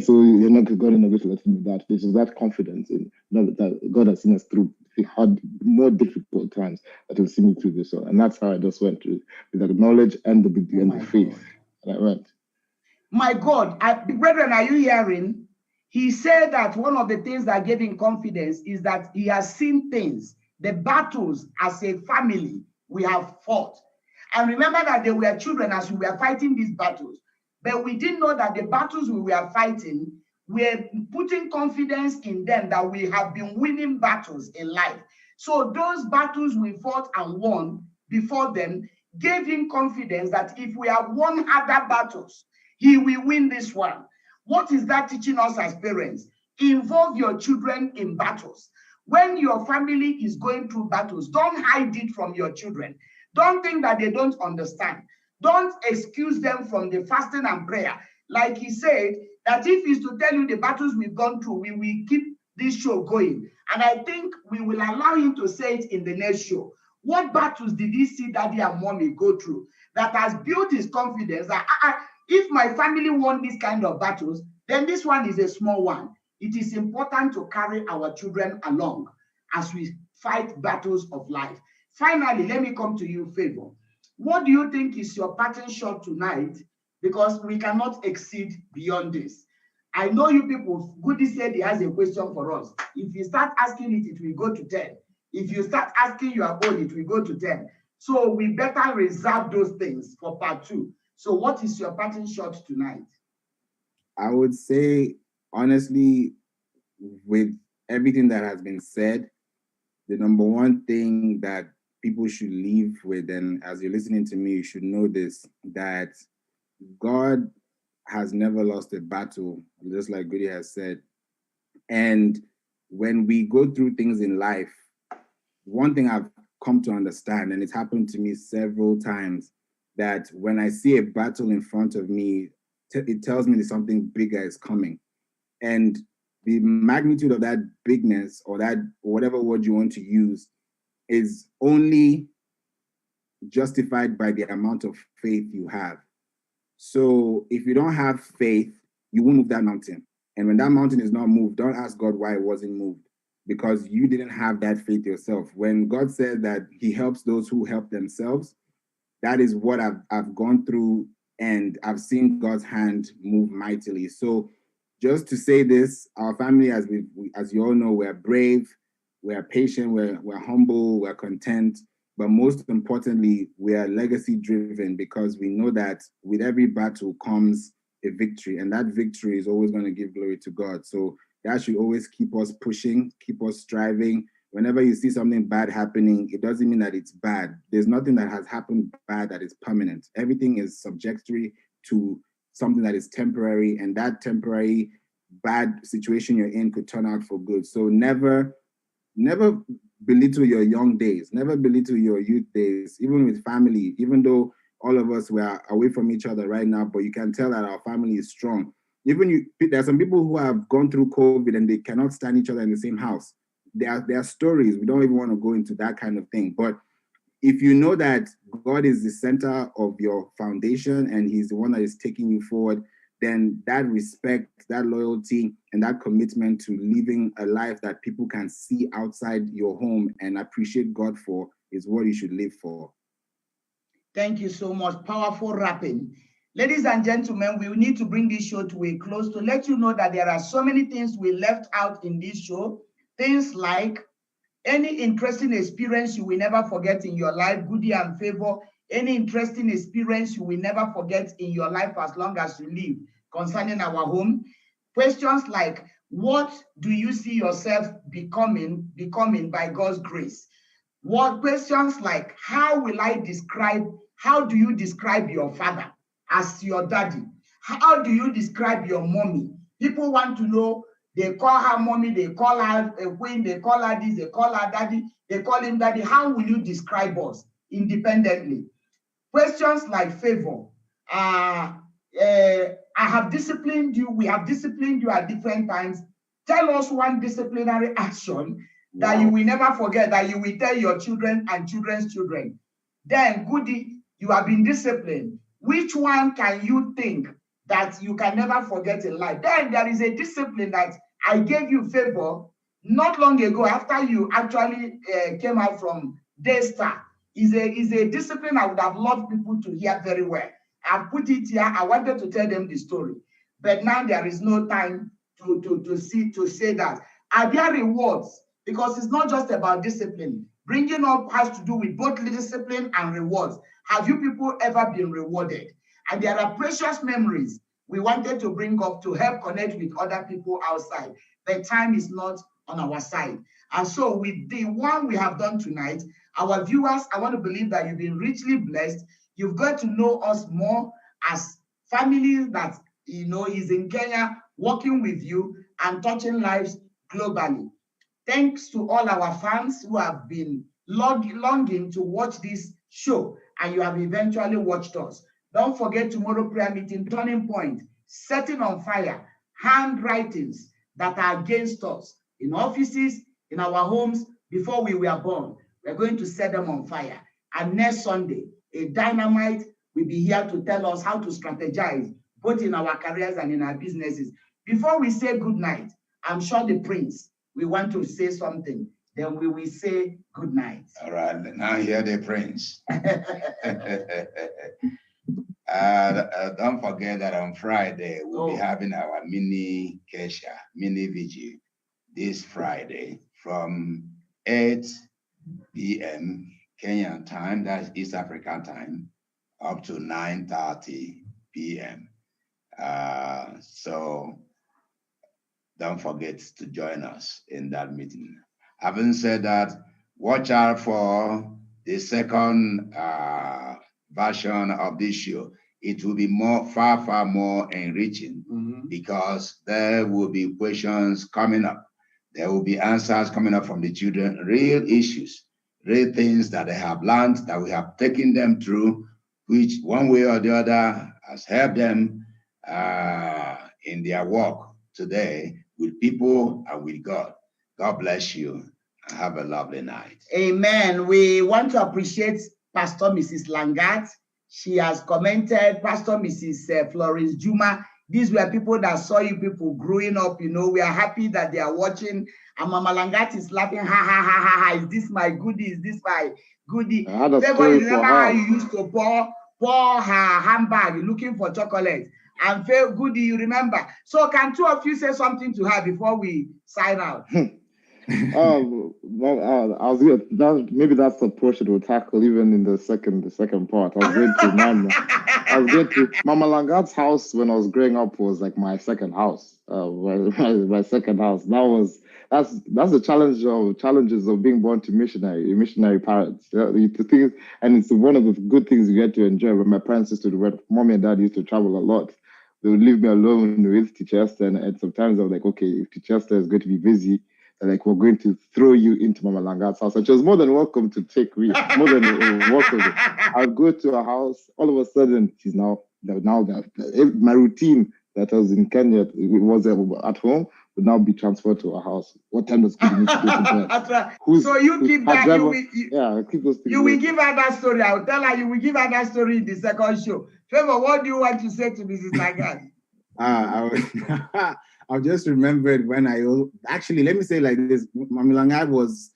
So you're not God is not going to let me down. There's that confidence in that God has seen us through hard, more difficult times that He'll see me through this one. And that's how I just went through with the knowledge and the faith. And I went. My God, brethren, are you hearing? He said that one of the things that gave him confidence is that he has seen things, the battles as a family we have fought. And remember that they were children as we were fighting these battles. But we didn't know that the battles we were fighting, we're putting confidence in them that we have been winning battles in life. So those battles we fought and won before them gave him confidence that if we have won other battles, he will win this one. What is that teaching us as parents? Involve your children in battles. When your family is going through battles, don't hide it from your children. Don't think that they don't understand. Don't excuse them from the fasting and prayer. Like he said, that if he's to tell you the battles we've gone through, we will keep this show going. And I think we will allow him to say it in the next show. What battles did he see daddy and mommy go through that has built his confidence that if my family won this kind of battles, then this one is a small one. It is important to carry our children along as we fight battles of life. Finally, let me come to you, Favor. What do you think is your pattern shot tonight? Because we cannot exceed beyond this. I know you people, Goody said he has a question for us. If you start asking it, it will go to 10. If you start asking your own, it will go to 10. So we better reserve those things for part 2. So what is your pattern shot tonight? I would say, honestly, with everything that has been said, the number one thing that people should leave with, and as you're listening to me, you should know this, that God has never lost a battle, just like Goody has said. And when we go through things in life, one thing I've come to understand, and it's happened to me several times, that when I see a battle in front of me, it tells me that something bigger is coming. And the magnitude of that bigness, or that, whatever word you want to use, is only justified by the amount of faith you have. So if you don't have faith, you won't move that mountain. And when that mountain is not moved, don't ask God why it wasn't moved, because you didn't have that faith yourself. When God said that He helps those who help themselves, that is what I've gone through, and I've seen God's hand move mightily. So just to say this, our family, as you all know, we're brave, we're patient, we're humble, we're content, but most importantly, we are legacy driven, because we know that with every battle comes a victory, and that victory is always going to give glory to God. So that should always keep us pushing, keep us striving. Whenever you see something bad happening, it doesn't mean that it's bad. There's nothing that has happened bad that is permanent. Everything is subjectory to something that is temporary, and that temporary bad situation you're in could turn out for good. So never belittle your young days, never belittle your youth days, even with family, even though all of us were away from each other right now, but you can tell that our family is strong. There are some people who have gone through COVID and they cannot stand each other in the same house. There are stories. We don't even want to go into that kind of thing. But if you know that God is the center of your foundation and he's the one that is taking you forward, then that respect, that loyalty, and that commitment to living a life that people can see outside your home and appreciate God for is what you should live for. Thank you so much. Powerful wrapping. Ladies and gentlemen, we need to bring this show to a close to let you know that there are so many things we left out in this show. Things like any interesting experience you will never forget in your life, goodie and favor, any interesting experience you will never forget in your life as long as you live concerning our home. Questions like, what do you see yourself becoming by God's grace? What questions like, how do you describe your father as your daddy? How do you describe your mommy? People want to know. They call her mommy, they call her a queen, they call her this, they call her daddy, they call him daddy. How will you describe us independently? Questions like favor. I have disciplined you, we have disciplined you at different times. Tell us one disciplinary action that you will never forget, that you will tell your children and children's children. Then, goodie, you have been disciplined. Which one can you think that you can never forget in life? Then there is a discipline that I gave you favor not long ago after you actually came out from Daystar. Is a discipline I would have loved people to hear very well. I've put it here. I wanted to tell them the story, but now there is no time to say that. Are there rewards? Because it's not just about discipline. Bringing up has to do with both discipline and rewards. Have you people ever been rewarded? And there are precious memories we wanted to bring up to help connect with other people outside. But time is not on our side. And so with the one we have done tonight, our viewers, I want to believe that you've been richly blessed. You've got to know us more as family that, is in Kenya, working with you and touching lives globally. Thanks to all our fans who have been longing to watch this show, and you have eventually watched us. Don't forget tomorrow prayer meeting, turning point, setting on fire, handwritings that are against us in offices, in our homes, before we were born. We're going to set them on fire. And next Sunday, a dynamite will be here to tell us how to strategize, both in our careers and in our businesses. Before we say good night, I'm sure the prince, we want to say something. Then we will say good night. All right, now hear the prince. Don't forget that on Friday, we'll be having our mini Kesha, mini vigil this Friday from 8 p.m. Kenyan time, that's East African time, up to 9:30 p.m. So don't forget to join us in that meeting. Having said that, watch out for the second version of this show. It will be far more enriching because there will be questions coming up. There will be answers coming up from the children, real issues, real things that they have learned, that we have taken them through, which one way or the other has helped them in their walk today with people and with God. God bless you and have a lovely night. Amen. We want to appreciate Pastor Mrs. Langat. She has commented, Pastor Mrs. Florence Juma. These were people that saw you people growing up. We are happy that they are watching. And Mama Langat is laughing, ha, ha, ha, ha, ha. Is this my goodie? Is this my goodie? I had a story for her. How you used to pour her handbag looking for chocolate? And feel goodie, you remember. So can two of you say something to her before we sign out? Maybe that's the portion we'll tackle even in the second part. I was going to Mama Langat's house when I was growing up was like my second house. My second house. That's the challenges of being born to missionary parents. And it's one of the good things you get to enjoy. When my parents used to do, mommy and dad used to travel a lot. they would leave me alone with Teacher Esther, and sometimes I was like, okay, if Teacher Esther is going to be busy, they're like, we're going to throw you into Mama Langat's house. Which was more than welcome to take me, more than welcome. I'll go to her house. All of a sudden, she's now my routine that was in Kenya, it was at home, would now be transferred to her house. What time does Kid need to go to bed? So you keep that. Yeah, keep those things. You will give her that story. I'll tell her you will give her that story in the second show. Favor, what do you want to say to Mrs. Lagat? I just remembered when actually, let me say like this. Mami Langat was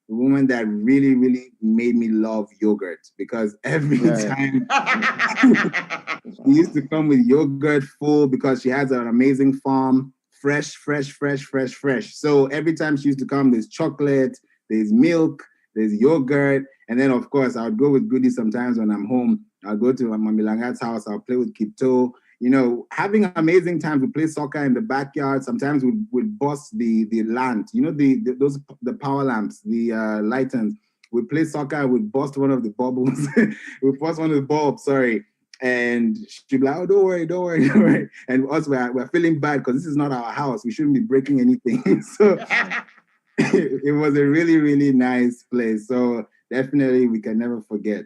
the woman that really, really made me love yogurt, because every time she used to come with yogurt full, because she has an amazing farm, fresh. So every time she used to come, there's chocolate, there's milk, there's yogurt, and then of course I would go with goodies sometimes when I'm home. I'll go to Mami Langat's house, I'll play with Kipto, having amazing times. We play soccer in the backyard. Sometimes we'd bust the land, the power lamps, the lightens. We play soccer, we'd bust one of the bubbles, we bust one of the bulbs, sorry. And she'd be like, oh, don't worry. And us, we're feeling bad because this is not our house. We shouldn't be breaking anything. So it was a really, really nice place. So definitely we can never forget.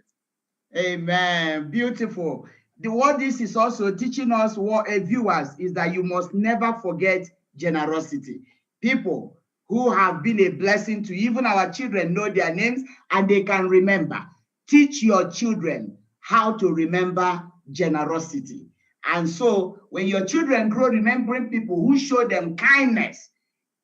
Amen. Beautiful. What this is also teaching us, viewers, is that you must never forget generosity. People who have been a blessing to even our children know their names and they can remember. Teach your children how to remember generosity. And so when your children grow remembering people who show them kindness,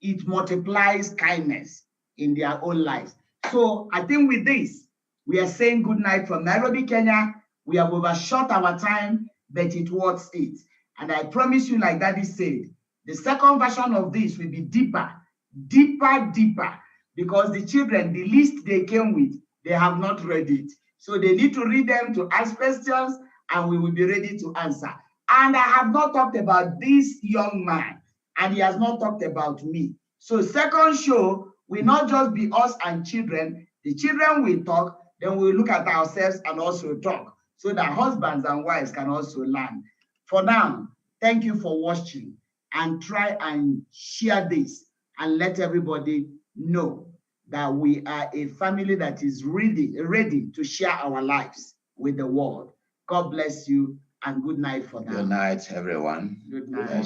it multiplies kindness in their own lives. So I think with this, we are saying good night from Nairobi, Kenya. We have overshot our time, but it worth it. And I promise you, like Daddy said, the second version of this will be deeper, because the children, the list they came with, they have not read it. So they need to read them to ask questions, and we will be ready to answer. And I have not talked about this young man, and he has not talked about me. So second show will not just be us and children. The children will talk, then we'll look at ourselves and also talk, so that husbands and wives can also learn. For now, thank you for watching, and try and share this and let everybody know that we are a family that is ready to share our lives with the world. God bless you, and good night for now. Good night, everyone. Good night.